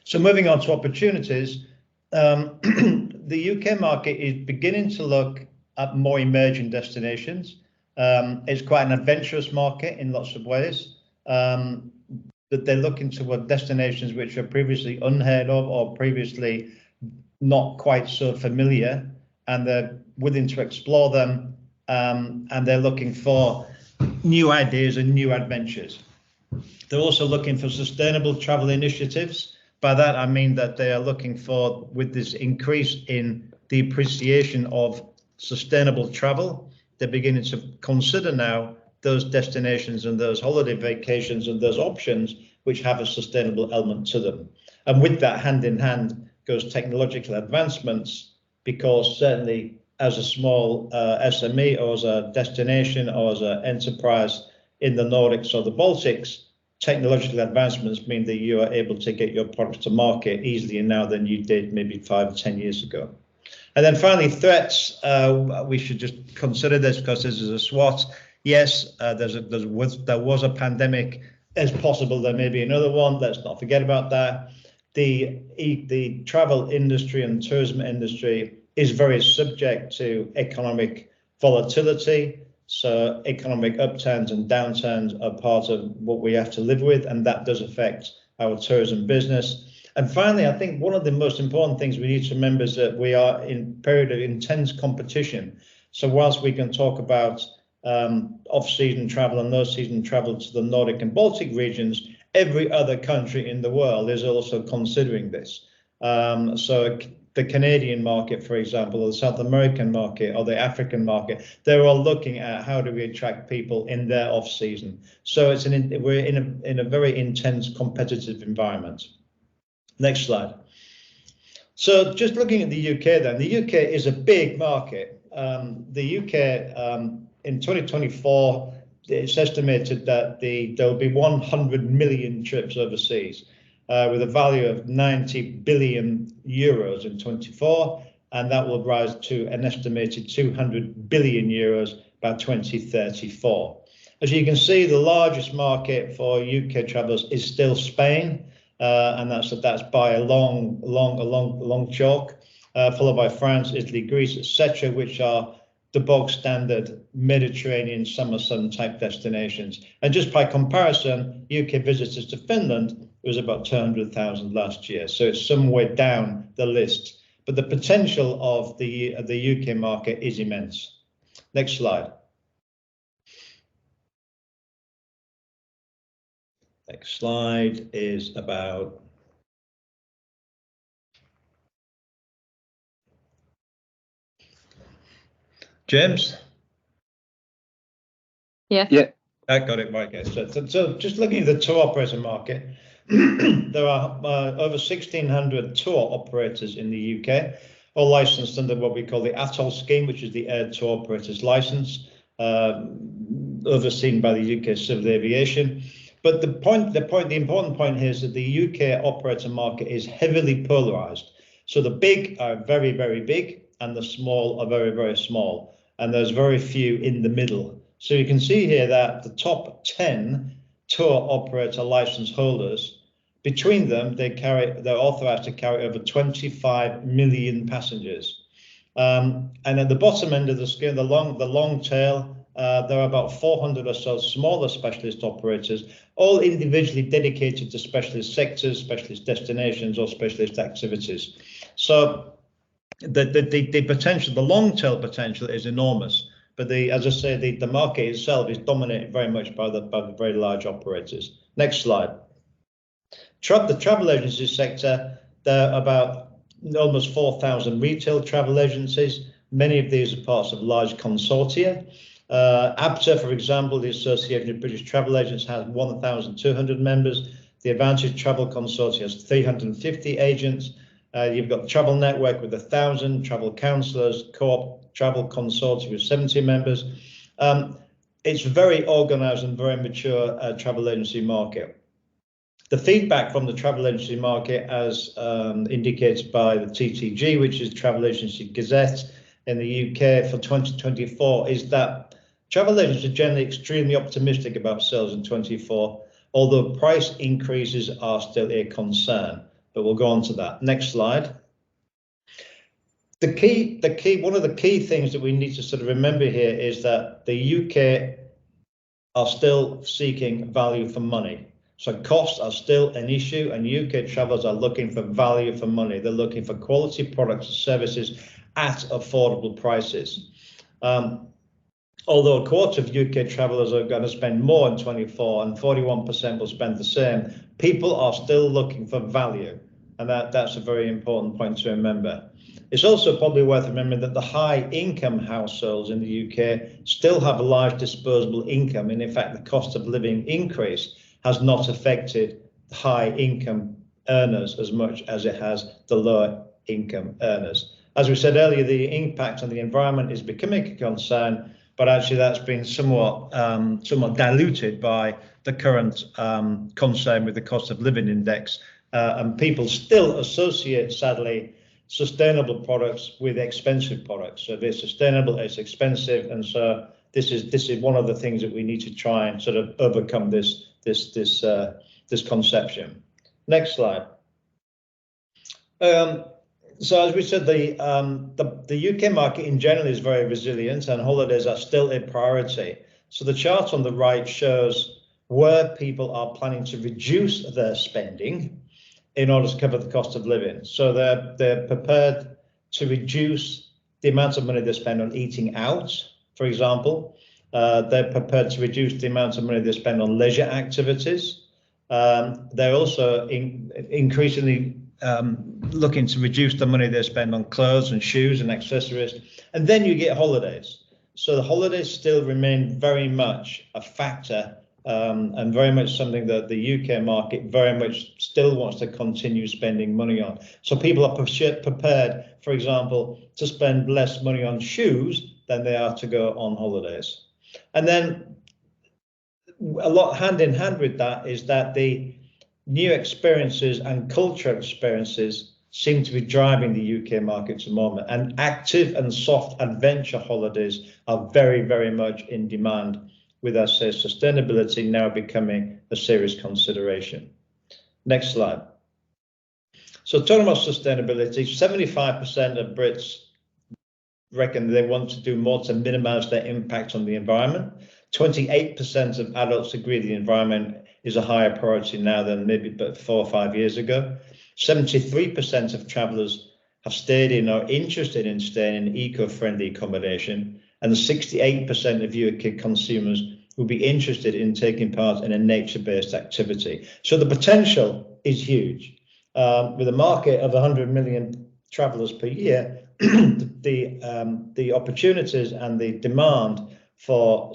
So moving on to opportunities, the UK market is beginning to look at more emerging destinations. It's quite an adventurous market in lots of ways. That they're looking toward destinations which are previously unheard of or previously not quite so familiar, and they're willing to explore them, and they're looking for new ideas and new adventures. They're also looking for sustainable travel initiatives. By that, I mean that they are looking for, with this increase in the appreciation of sustainable travel, they're beginning to consider now those destinations and those holiday vacations and those options which have a sustainable element to them. And with that, hand in hand goes technological advancements, because certainly as a small SME or as a destination or as an enterprise in the Nordics or the Baltics, technological advancements mean that you are able to get your products to market easier now than you did maybe 5 or 10 years ago. And then finally, threats. We should just consider this because this is a SWOT. Yes, there was a pandemic. It's possible there may be another one. Let's not forget about that. The travel industry and tourism industry is very subject to economic volatility. So economic upturns and downturns are part of what we have to live with, and that does affect our tourism business. And finally, I think one of the most important things we need to remember is that we are in a period of intense competition. So whilst we can talk about off-season travel and low-season travel to the Nordic and Baltic regions, every other country in the world is also considering this. So the Canadian market, for example, or the South American market or the African market, they're all looking at how do we attract people in their off-season. So we're in a very intense competitive environment. Next slide. So just looking at the UK then, the UK is a big market. The UK in 2024, it's estimated that there will be 100 million trips overseas with a value of 90 billion euros in 24, and that will rise to an estimated 200 billion euros by 2034. As you can see, the largest market for UK travellers is still Spain. And that's by a long chalk, followed by France, Italy, Greece, etc., which are the bog standard Mediterranean summer sun type destinations. And just by comparison, UK visitors to Finland was about 200,000 last year, so it's somewhere down the list. But the potential of the UK market is immense. Next slide. Next slide is about James. Yes. Yeah. I got it right, guys. So just looking at the tour operator market, there are over 1,600 tour operators in the UK, all licensed under what we call the ATOL scheme, which is the Air Tour Operators License, overseen by the UK Civil Aviation. But the important point here is that the UK operator market is heavily polarized. So the big are very, very big, and the small are very, very small. And there's very few in the middle. So you can see here that the top 10 tour operator license holders, between them, they're authorized to carry over 25 million passengers. And at the bottom end of the scale, the long tail, there are about 400 or so smaller specialist operators, all individually dedicated to specialist sectors, specialist destinations, or specialist activities. So the potential, the long tail potential is enormous. But as I say, the market itself is dominated very much by the very large operators. Next slide. The travel agency sector, there are about almost 4,000 retail travel agencies. Many of these are parts of large consortia. ABTA, for example, the Association of British Travel Agents, has 1,200 members. The Advantage Travel Consortium has 350 agents. You've got the travel network with 1,000 travel counsellors, co-op travel consortium with 70 members. It's very organised and very mature travel agency market. The feedback from the travel agency market, as indicated by the TTG, which is Travel Agency Gazette in the UK for 2024, is that travel agents are generally extremely optimistic about sales in 24, although price increases are still a concern. But we'll go on to that. Next slide. One of the key things that we need to sort of remember here is that the UK are still seeking value for money. So costs are still an issue, and UK travellers are looking for value for money. They're looking for quality products and services at affordable prices. Although a quarter of UK travellers are going to spend more in 24 and 41% will spend the same, people are still looking for value. And that's a very important point to remember. It's also probably worth remembering that the high income households in the UK still have a large disposable income. And in fact, the cost of living increase has not affected high income earners as much as it has the lower income earners. As we said earlier, the impact on the environment is becoming a concern, but actually that's been somewhat diluted by the current concern with the cost of living index. And people still associate, sadly, sustainable products with expensive products. So if it's sustainable, it's expensive, and so this is one of the things that we need to try and sort of overcome this conception. Next slide. So as we said, the UK market in general is very resilient, and holidays are still a priority. So the chart on the right shows where people are planning to reduce their spending in order to cover the cost of living. So they're prepared to reduce the amount of money they spend on eating out, for example. They're prepared to reduce the amount of money they spend on leisure activities. They're also increasingly looking to reduce the money they spend on clothes and shoes and accessories. And then you get holidays. So the holidays still remain very much a factor, and very much something that the UK market very much still wants to continue spending money on. So people are prepared, for example, to spend less money on shoes than they are to go on holidays. And then a lot hand in hand with that is that the new experiences and cultural experiences seem to be driving the UK market at the moment, and active and soft adventure holidays are very, very much in demand, with, I say, sustainability now becoming a serious consideration. Next slide. So talking about sustainability, 75% of Brits reckon they want to do more to minimize their impact on the environment. 28% of adults agree the environment is a higher priority now than maybe but 4 or 5 years ago. 73% of travellers have stayed in or interested in staying in eco-friendly accommodation, and 68% of UK consumers will be interested in taking part in a nature-based activity. So the potential is huge. With a market of 100 million travellers per year, the opportunities and the demand for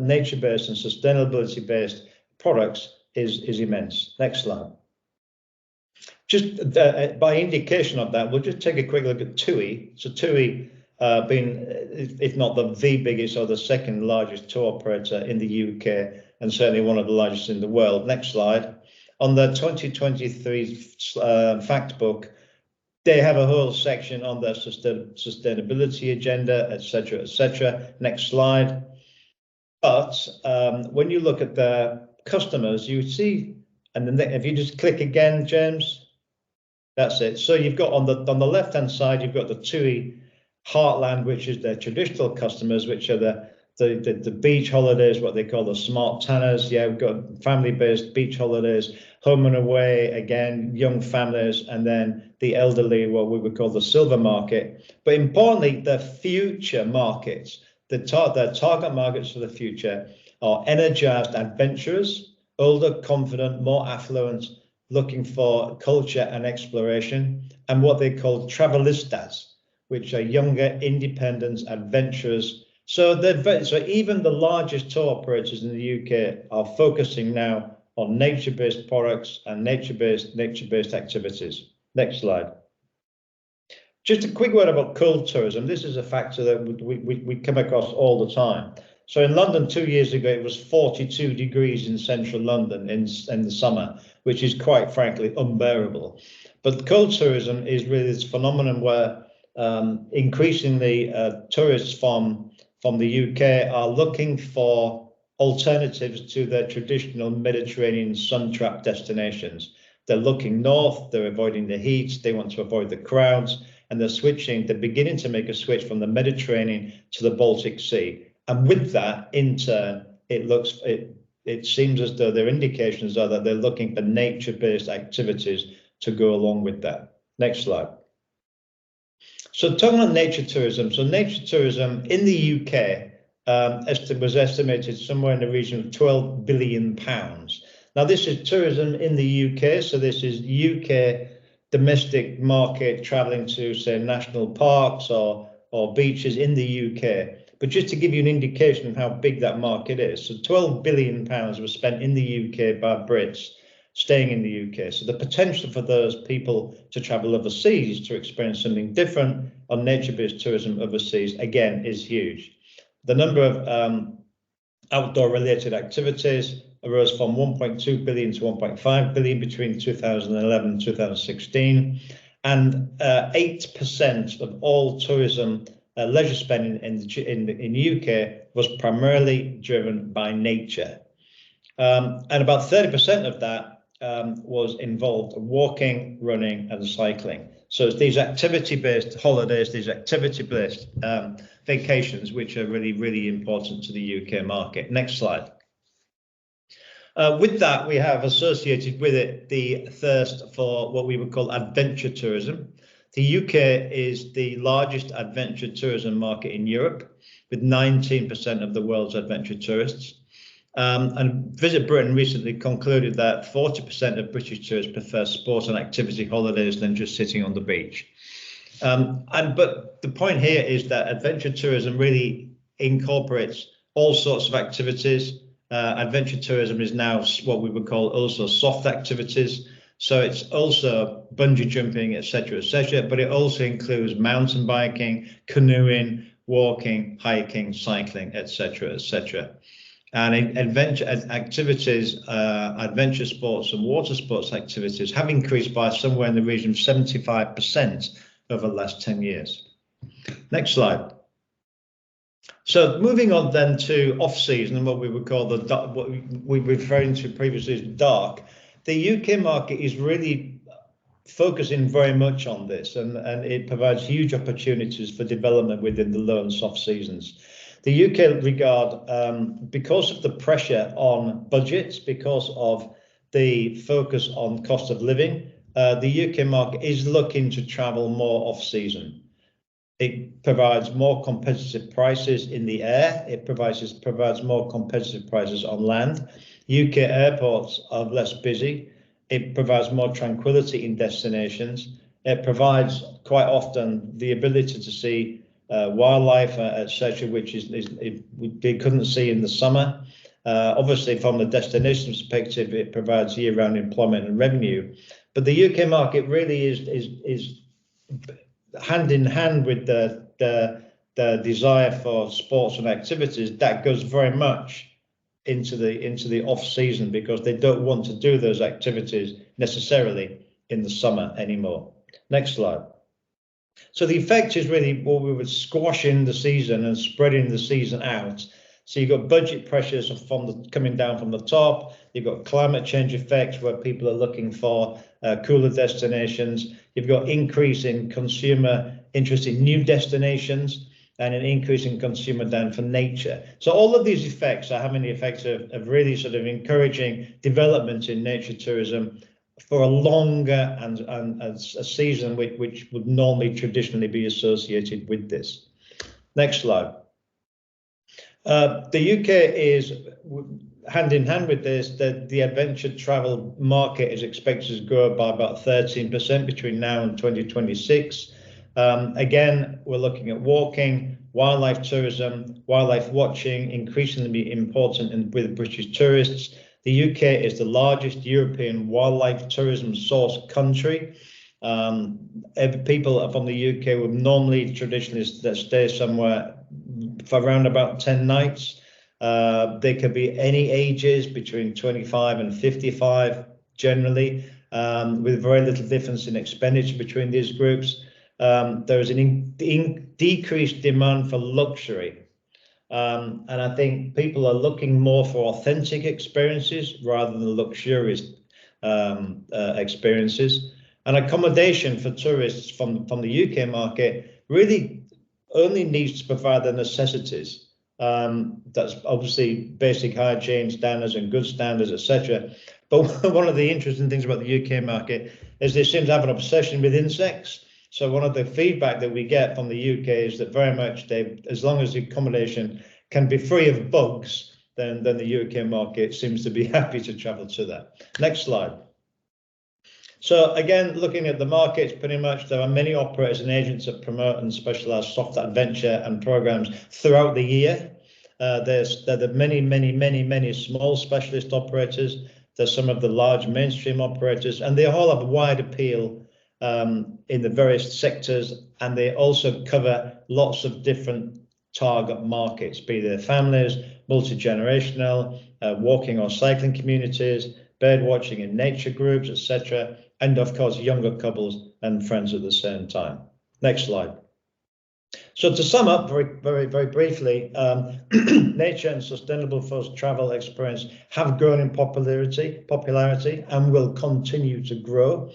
nature-based and sustainability-based products is immense. Next slide. Just by indication of that, we'll just take a quick look at TUI. So TUI being, if not the biggest or the second largest tour operator in the UK, and certainly one of the largest in the world. Next slide. On the 2023 fact book, they have a whole section on their sustainability agenda, etc., etc. Next slide. But when you look at their customers, you see, and then if you just click again, James, that's it. So you've got on the left-hand side, you've got the TUI Heartland, which is their traditional customers, which are the beach holidays, what they call the smart tanners. Yeah, we've got family-based beach holidays, home and away, again, young families, and then the elderly, what we would call the silver market. But importantly, the future markets, their target markets for the future are energized adventurers, older, confident, more affluent, looking for culture and exploration, and what they call travelistas, which are younger, independent adventurers. So even the largest tour operators in the UK are focusing now on nature-based products and nature-based activities. Next slide. Just a quick word about cold tourism. This is a factor that we come across all the time. So in London 2 years ago, it was 42 degrees in central London in the summer, which is quite frankly unbearable. But cold tourism is really this phenomenon where increasingly tourists from the UK are looking for alternatives to their traditional Mediterranean sun-trapped destinations. They're looking north, they're avoiding the heat, they want to avoid the crowds, and they're beginning to make a switch from the Mediterranean to the Baltic Sea. And with that, in turn, it seems as though their indications are that they're looking for nature-based activities to go along with that. Next slide. So talking about nature tourism. So nature tourism in the UK was estimated somewhere in the region of £12 billion. Now this is tourism in the UK. So this is UK domestic market traveling to, say, national parks or beaches in the UK. But just to give you an indication of how big that market is, so £12 billion was spent in the UK by Brits staying in the UK. So the potential for those people to travel overseas to experience something different on nature-based tourism overseas, again, is huge. The number of outdoor-related activities arose from 1.2 billion to 1.5 billion between 2011 and 2016, and 8% of all tourism leisure spending in the UK was primarily driven by nature, and about 30% of that was involved walking, running, and cycling. So it's these activity-based holidays, these activity-based vacations, which are really, really important to the UK market. Next slide. With that, we have associated with it the thirst for what we would call adventure tourism. The UK is the largest adventure tourism market in Europe, with 19% of the world's adventure tourists. And Visit Britain recently concluded that 40% of British tourists prefer sport and activity holidays than just sitting on the beach. But the point here is that adventure tourism really incorporates all sorts of activities. Adventure tourism is now what we would call also soft activities. So it's also bungee jumping, etc., but it also includes mountain biking, canoeing, walking, hiking, cycling, etc. And adventure activities, adventure sports and water sports activities have increased by somewhere in the region of 75% over the last 10 years. Next slide. So moving on then to off-season and what we would call what we were referring to previously as dark. The UK market is really focusing very much on this, and it provides huge opportunities for development within the low and soft seasons. The UK regard, because of the pressure on budgets, because of the focus on cost of living, the UK market is looking to travel more off-season. It provides more competitive prices in the air. It provides more competitive prices on land. UK airports are less busy. It provides more tranquility in destinations. It provides quite often the ability to see wildlife, etc., which we couldn't see in the summer. Obviously, from the destination perspective, it provides year-round employment and revenue. But the UK market really is hand in hand with the desire for sports and activities that goes very much into the off season, because they don't want to do those activities necessarily in the summer anymore. Next slide. So the effect is really what we would squashing the season and spreading the season out. So you've got budget pressures coming down from the top. You've got climate change effects where people are looking for cooler destinations. You've got increase in consumer interest in new destinations and an increase in consumer demand for nature. So all of these effects are having the effect of really sort of encouraging development in nature tourism for a longer and a season which would normally traditionally be associated with this. Next slide. The UK is hand in hand with this, that the adventure travel market is expected to grow by about 13% between now and 2026. Again, we're looking at walking, wildlife tourism, wildlife watching, increasingly important with British tourists. The UK is the largest European wildlife tourism source country. People from the UK would normally traditionally stay somewhere for around about 10 nights. They could be any ages between 25 and 55 generally, with very little difference in expenditure between these groups. There is an decreased demand for luxury. And I think people are looking more for authentic experiences rather than luxurious experiences. And accommodation for tourists from the UK market really only needs to provide the necessities. That's obviously basic hygiene standards and good standards, etc. But one of the interesting things about the UK market is they seem to have an obsession with insects. So one of the feedback that we get from the UK is that very much as long as the accommodation can be free of bugs, then the UK market seems to be happy to travel to that. Next slide. So again, looking at the markets, pretty much there are many operators and agents that promote and specialize soft adventure and programs throughout the year. There are many small specialist operators. There's some of the large mainstream operators, and they all have a wide appeal in the various sectors, and they also cover lots of different target markets, be they families, multi-generational, walking or cycling communities, bird watching and nature groups, etc., and of course younger couples and friends at the same time. Next slide. So to sum up very briefly, nature and sustainable forced travel experience have grown in popularity and will continue to grow.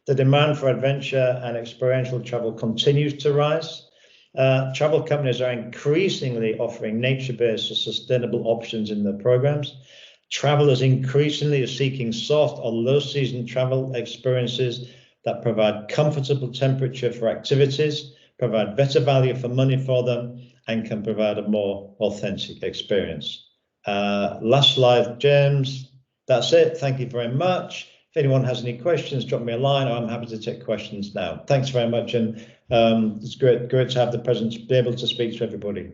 The demand for adventure and experiential travel continues to rise. Travel companies are increasingly offering nature-based or sustainable options in their programs. Travelers increasingly are seeking soft or low-season travel experiences that provide comfortable temperature for activities, provide better value for money for them, and can provide a more authentic experience. Last slide, James. That's it. Thank you very much. If anyone has any questions, drop me a line, or I'm happy to take questions now. Thanks very much, and it's great to have the presence, be able to speak to everybody.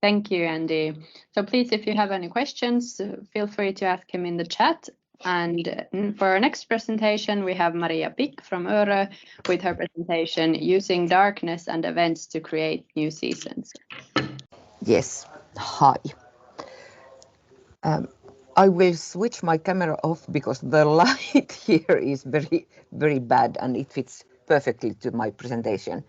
Thank you, Andy. So please, if you have any questions, feel free to ask him in the chat. And for our next presentation, we have Maria Pick from Örö with her presentation, Using Darkness and Events to Create New Seasons. Yes, hi. I will switch my camera off because the light here is very bad and it fits perfectly to my presentation.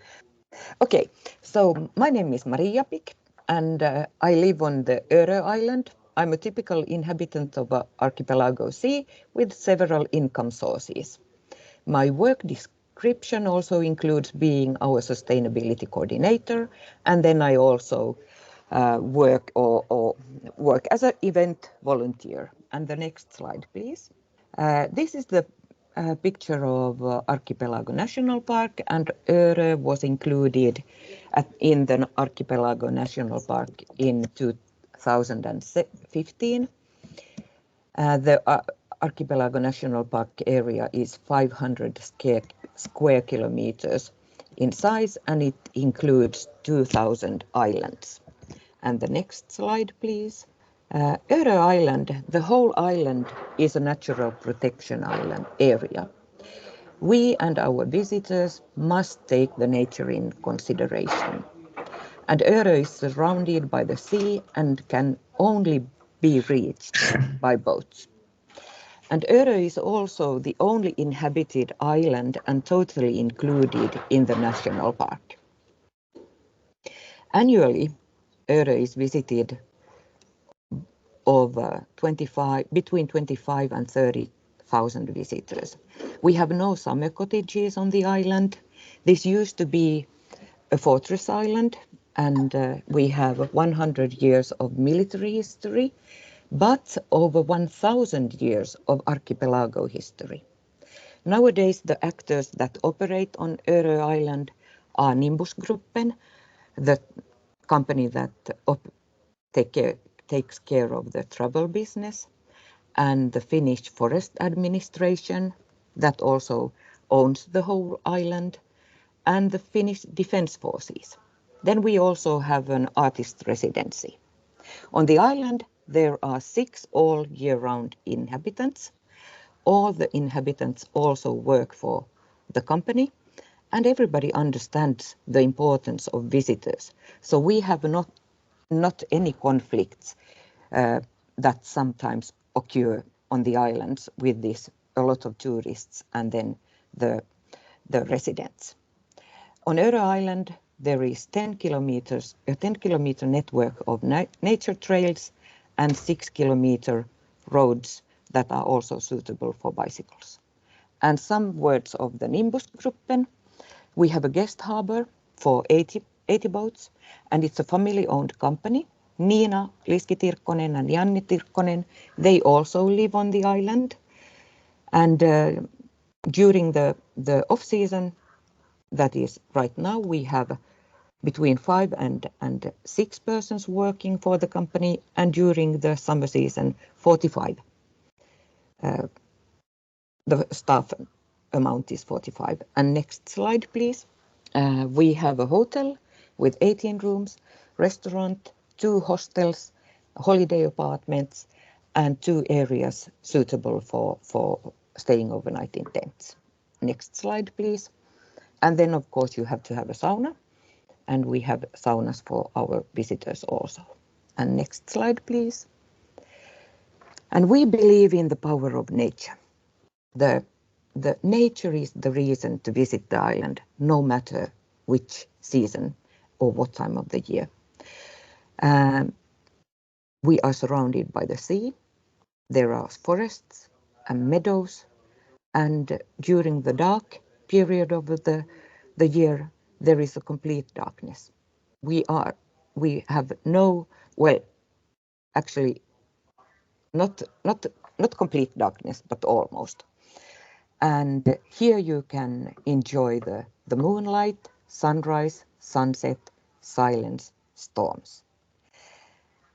Okay, so my name is Maria Pick and I live on the Örö Island. I'm a typical inhabitant of an archipelago sea with several income sources. My work description also includes being our sustainability coordinator, and then I also work as an event volunteer. And the next slide, please. This is the picture of Archipelago National Park, and Örö was included in the Archipelago National Park in 2015. The Archipelago National Park area is 500 square kilometers in size, and it includes 2,000 islands. And the next slide, please. Örö Island, the whole island is a natural protection island area. We and our visitors must take the nature in consideration. And Örö is surrounded by the sea and can only be reached by boats. And Örö is also the only inhabited island and totally included in the national park. Annually, Örö is visited of between 25 and 30,000 visitors. We have no summer cottages on the island. This used to be a fortress island, and we have 100 years of military history, but over 1,000 years of archipelago history. Nowadays, the actors that operate on Örö Island are Nimbusgruppen, the company that takes care of the travel business, and the Finnish Forest Administration that also owns the whole island, and the Finnish Defence Forces. Then we also have an artist residency. On the island, there are 6 all-year-round inhabitants. all the inhabitants also work for the company, and everybody understands the importance of visitors. So we have not any conflicts that sometimes occur on the islands with this, a lot of tourists and then the residents. On Örö Island, there is a 10-kilometer network of nature trails and 6-kilometer roads that are also suitable for bicycles. And some words of the Nimbusgruppen. We have a guest harbor for 80 boats, and it's a family-owned company. Niina Liski-Tirkkonen and Janni Tirkkonen, they also live on the island. And during the off-season, that is right now, we have between 5 and 6 persons working for the company, and during the summer season, 45. The staff amount is 45. And next slide, please. We have a hotel with 18 rooms, restaurant, 2 hostels, holiday apartments, and 2 areas suitable for staying overnight in tents. Next slide, please. And then, of course, you have to have a sauna, and we have saunas for our visitors also. And next slide, please. And we believe in the power of nature. The nature is the reason to visit the island, no matter which season or what time of the year. We are surrounded by the sea. There are forests and meadows, and during the dark period of the year, there is a complete darkness. We have no, well, actually not complete darkness, but almost. And here you can enjoy the moonlight, sunrise, sunset, silence, storms.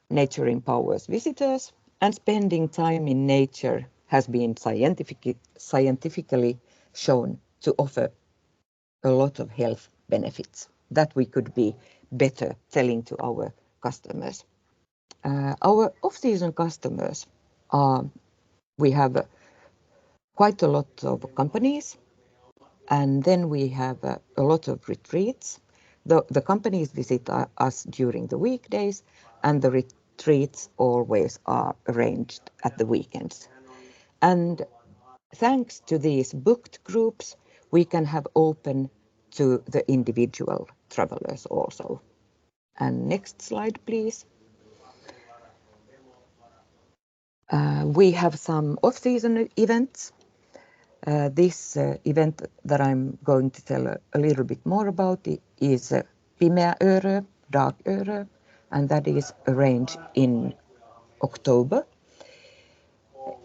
Nature empowers visitors, and spending time in nature has been scientifically shown to offer a lot of health benefits that we could be better telling to our customers. Our off-season customers we have quite a lot of companies, and then we have a lot of retreats. The companies visit us during the weekdays, and the retreats always are arranged at the weekends. And thanks to these booked groups, we can have open to the individual travelers also. And next slide, please. We have some off-season events. This event that I'm going to tell a little bit more about is Pimeä Örö, Dark Örö, and that is arranged in October.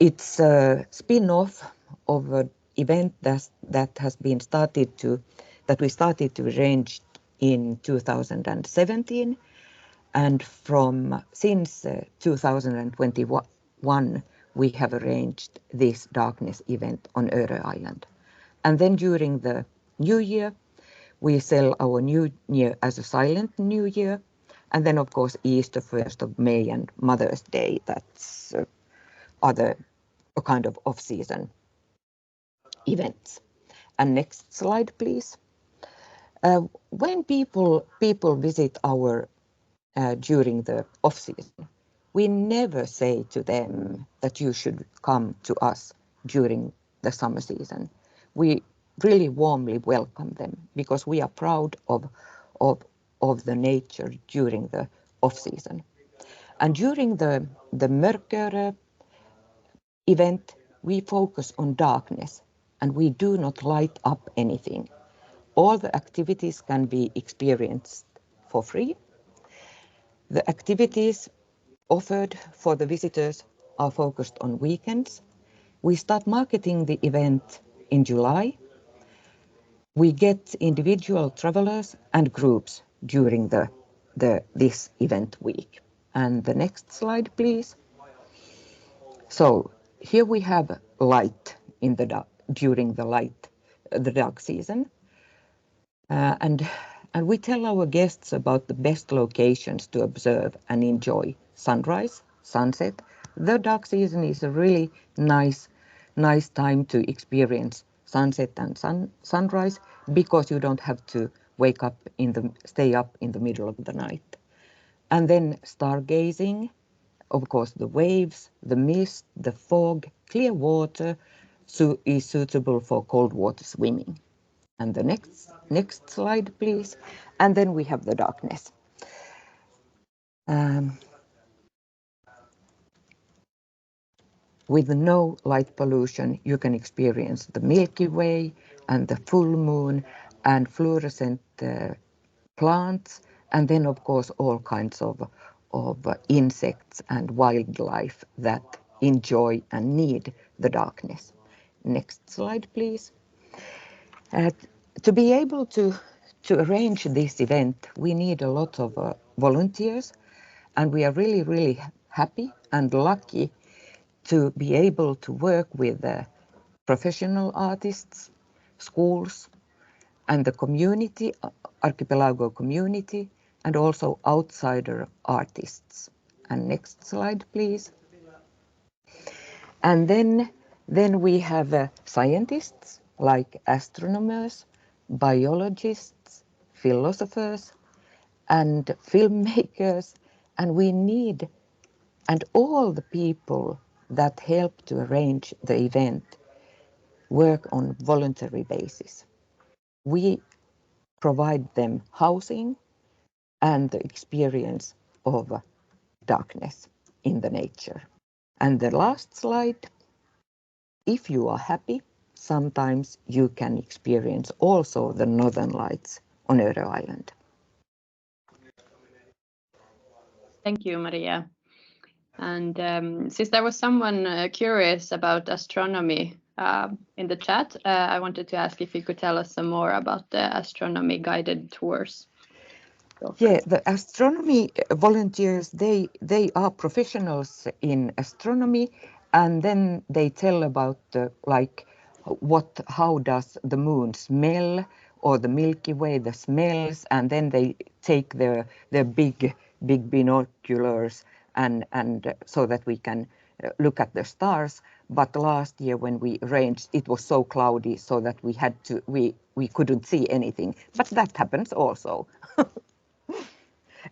It's a spin-off of an event that we started to arrange in 2017, and since 2021 we have arranged this darkness event on Örö Island. And then during the New Year, we sell our New Year as a silent New Year. And then, of course, Easter, 1st of May, and Mother's Day, that's a kind of off-season events. And next slide, please. When people visit our during the off-season, we never say to them that you should come to us during the summer season. We really warmly welcome them because we are proud of the nature during the off-season. And during the Mörkörö event, we focus on darkness, and we do not light up anything. All the activities can be experienced for free. The activities offered for the visitors are focused on weekends. We start marketing the event in July. We get individual travelers and groups during this event week. And the next slide, please. So here we have light in the dark during the dark season, and we tell our guests about the best locations to observe and enjoy sunrise, sunset. The dark season is a really nice nice time to experience sunset and sunrise, because you don't have to stay up in the middle of the night. And then stargazing, of course, the waves, the mist, the fog, clear water is suitable for cold water swimming. And the next slide, please. And then we have the darkness. With no light pollution, you can experience the Milky Way and the full moon and fluorescent plants, and then of course all kinds of insects and wildlife that enjoy and need the darkness. Next slide, please. To be able to arrange this event, we need a lot of volunteers, and we are really happy and lucky to be able to work with professional artists, schools, and the community, archipelago community, and also outsider artists. And next slide, please. And then we have scientists like astronomers, biologists, philosophers, and filmmakers, and we need, and all the people that help to arrange the event work on voluntary basis. We provide them housing and the experience of darkness in the nature. And the last slide, if you are happy, sometimes you can experience also the northern lights on Örö Island. Thank you, Maria. And since there was someone curious about astronomy in the chat, I wanted to ask if you could tell us some more about the astronomy guided tours. Yeah, the astronomy volunteers, they are professionals in astronomy, and then they tell about how does the moon smell, or the Milky Way, the smells, and then they take their big binoculars and so that we can look at the stars. But last year when we arranged, it was so cloudy so that we couldn't see anything. But that happens also.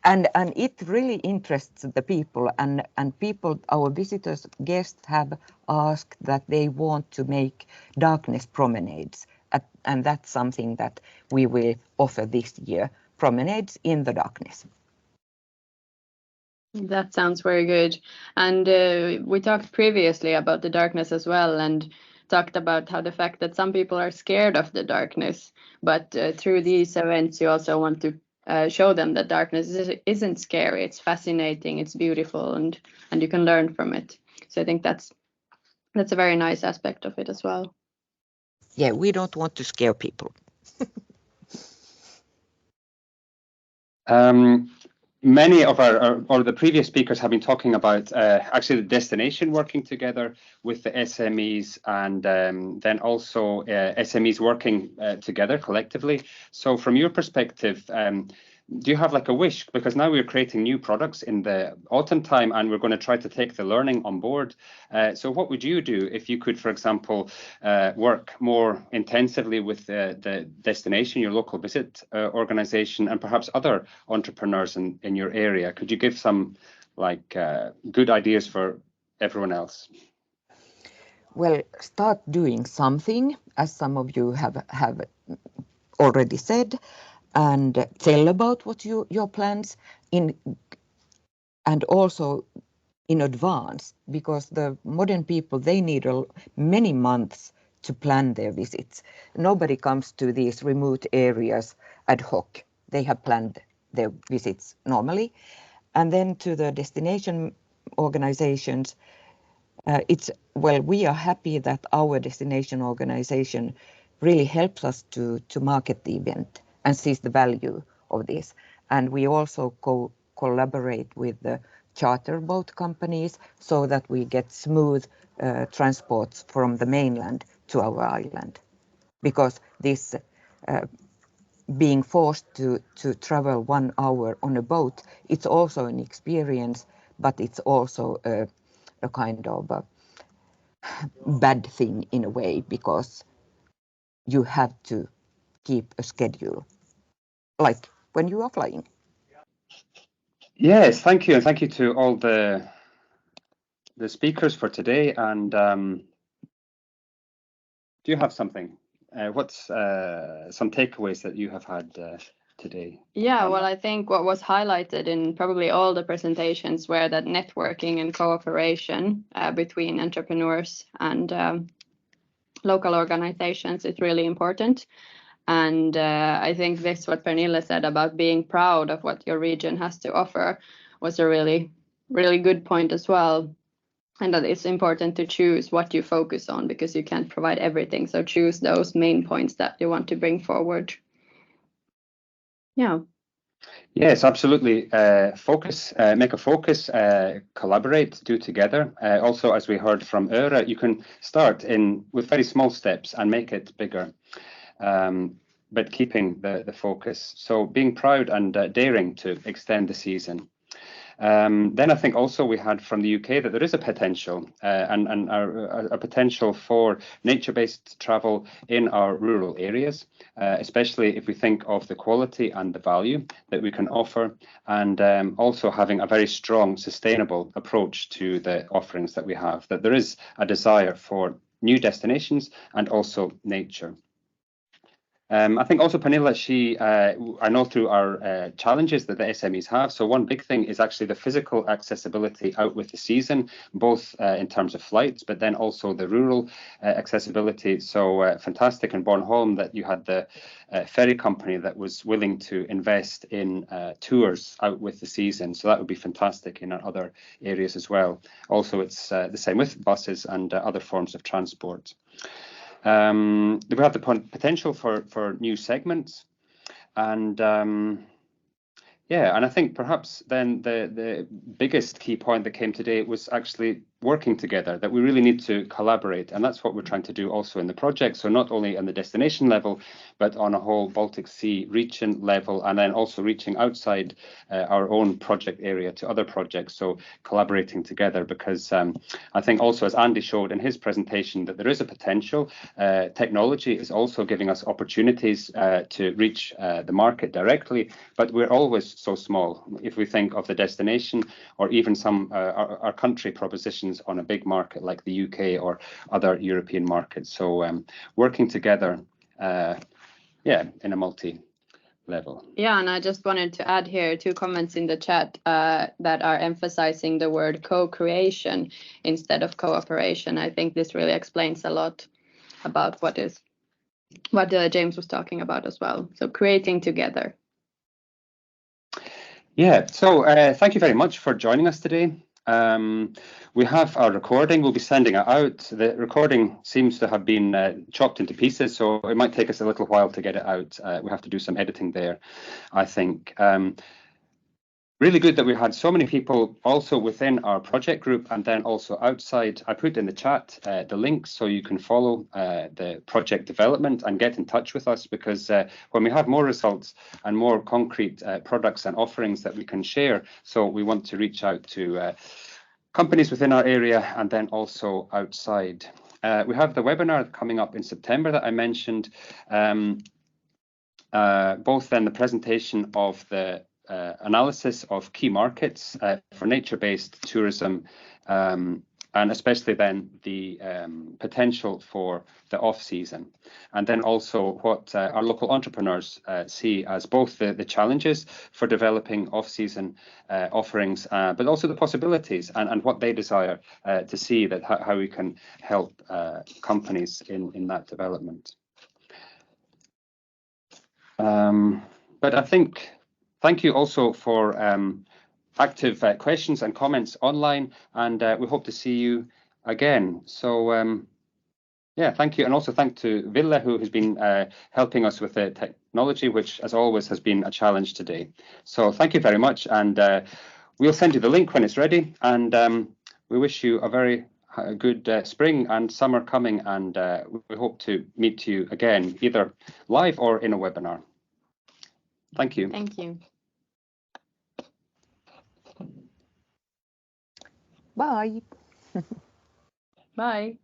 And it really interests the people, and people, our visitors, guests have asked that they want to make darkness promenades, and that's something that we will offer this year, promenades in the darkness. That sounds very good. And we talked previously about the darkness as well, and talked about how the fact that some people are scared of the darkness, but through these events you also want to show them that darkness isn't scary. It's fascinating, it's beautiful, and you can learn from it. So I think that's a very nice aspect of it as well. Yeah, we don't want to scare people. Many of the previous speakers have been talking about actually the destination working together with the SMEs, and then also SMEs working together collectively. So from your perspective, do you have like a wish? Because now we're creating new products in the autumn time, and we're going to try to take the learning on board. So what would you do if you could, for example, work more intensively with the destination, your local visit organization, and perhaps other entrepreneurs in your area? Could you give some good ideas for everyone else? Well, start doing something, as some of you have already said, and tell about what your plans and also in advance, because the modern people, they need many months to plan their visits. Nobody comes to these remote areas ad hoc. They have planned their visits normally. And then to the destination organizations, we are happy that our destination organization really helps us to market the event and sees the value of this. And we also collaborate with the charter boat companies so that we get smooth transports from the mainland to our island. Because this being forced to travel 1 hour on a boat, it's also an experience, but it's also a kind of bad thing in a way, because you have to keep a schedule, like when you are flying. Yes, thank you, and thank you to all the speakers for today. And do you have something? What's some takeaways that you have had today? Yeah, well, I think what was highlighted in probably all the presentations were that networking and cooperation between entrepreneurs and local organizations is really important. And I think this, what Pernille said about being proud of what your region has to offer, was a really, really good point as well. And that it's important to choose what you focus on, because you can't provide everything. So choose those main points that you want to bring forward. Yeah. Yes, absolutely. Focus, make a focus, collaborate, do together. Also, as we heard from Örö, you can start with very small steps and make it bigger, but keeping the focus. So being proud and daring to extend the season. Then I think also we had from the UK that there is a potential and a potential for nature-based travel in our rural areas, especially if we think of the quality and the value that we can offer, and also having a very strong sustainable approach to the offerings that we have, that there is a desire for new destinations and also nature. I think also Pernille, I know through our challenges that the SMEs have. So one big thing is actually the physical accessibility out with the season, both in terms of flights, but then also the rural accessibility. So fantastic in Bornholm that you had the ferry company that was willing to invest in tours out with the season. So that would be fantastic in our other areas as well. Also, it's the same with buses and other forms of transport. We have the potential for new segments, and yeah, and I think perhaps then the biggest key point that came today was actually working together, that we really need to collaborate, and that's what we're trying to do also in the project. So not only on the destination level, but on a whole Baltic Sea region level, and then also reaching outside our own project area to other projects. So collaborating together, because I think also, as Andy showed in his presentation, that there is a potential. Technology is also giving us opportunities to reach the market directly, but we're always so small if we think of the destination or even some our country propositions on a big market like the UK or other European markets. So working together, yeah, in a multi-level. Yeah, and I just wanted to add here 2 comments in the chat that are emphasizing the word co-creation instead of cooperation. I think this really explains a lot about what James was talking about as well. So creating together. Yeah, so thank you very much for joining us today. We have our recording. We'll be sending it out. The recording seems to have been chopped into pieces, so it might take us a little while to get it out. We have to do some editing there, I think. Really good that we had so many people also within our project group and then also outside. I put in the chat the links so you can follow the project development and get in touch with us, because when we have more results and more concrete products and offerings that we can share, so we want to reach out to companies within our area and then also outside. We have the webinar coming up in September that I mentioned, both then the presentation of the analysis of key markets for nature-based tourism, and especially then the potential for the off-season, and then also what our local entrepreneurs see as both the challenges for developing off-season offerings, but also the possibilities and what they desire to see, that how we can help companies in that development. But I think thank you also for active questions and comments online, and we hope to see you again. So yeah, thank you, and also thank to Ville, who has been helping us with the technology, which as always has been a challenge today. So thank you very much, and we'll send you the link when it's ready, and we wish you a very good spring and summer coming, and we hope to meet you again, either live or in a webinar. Thank you. Thank you. Bye. Bye.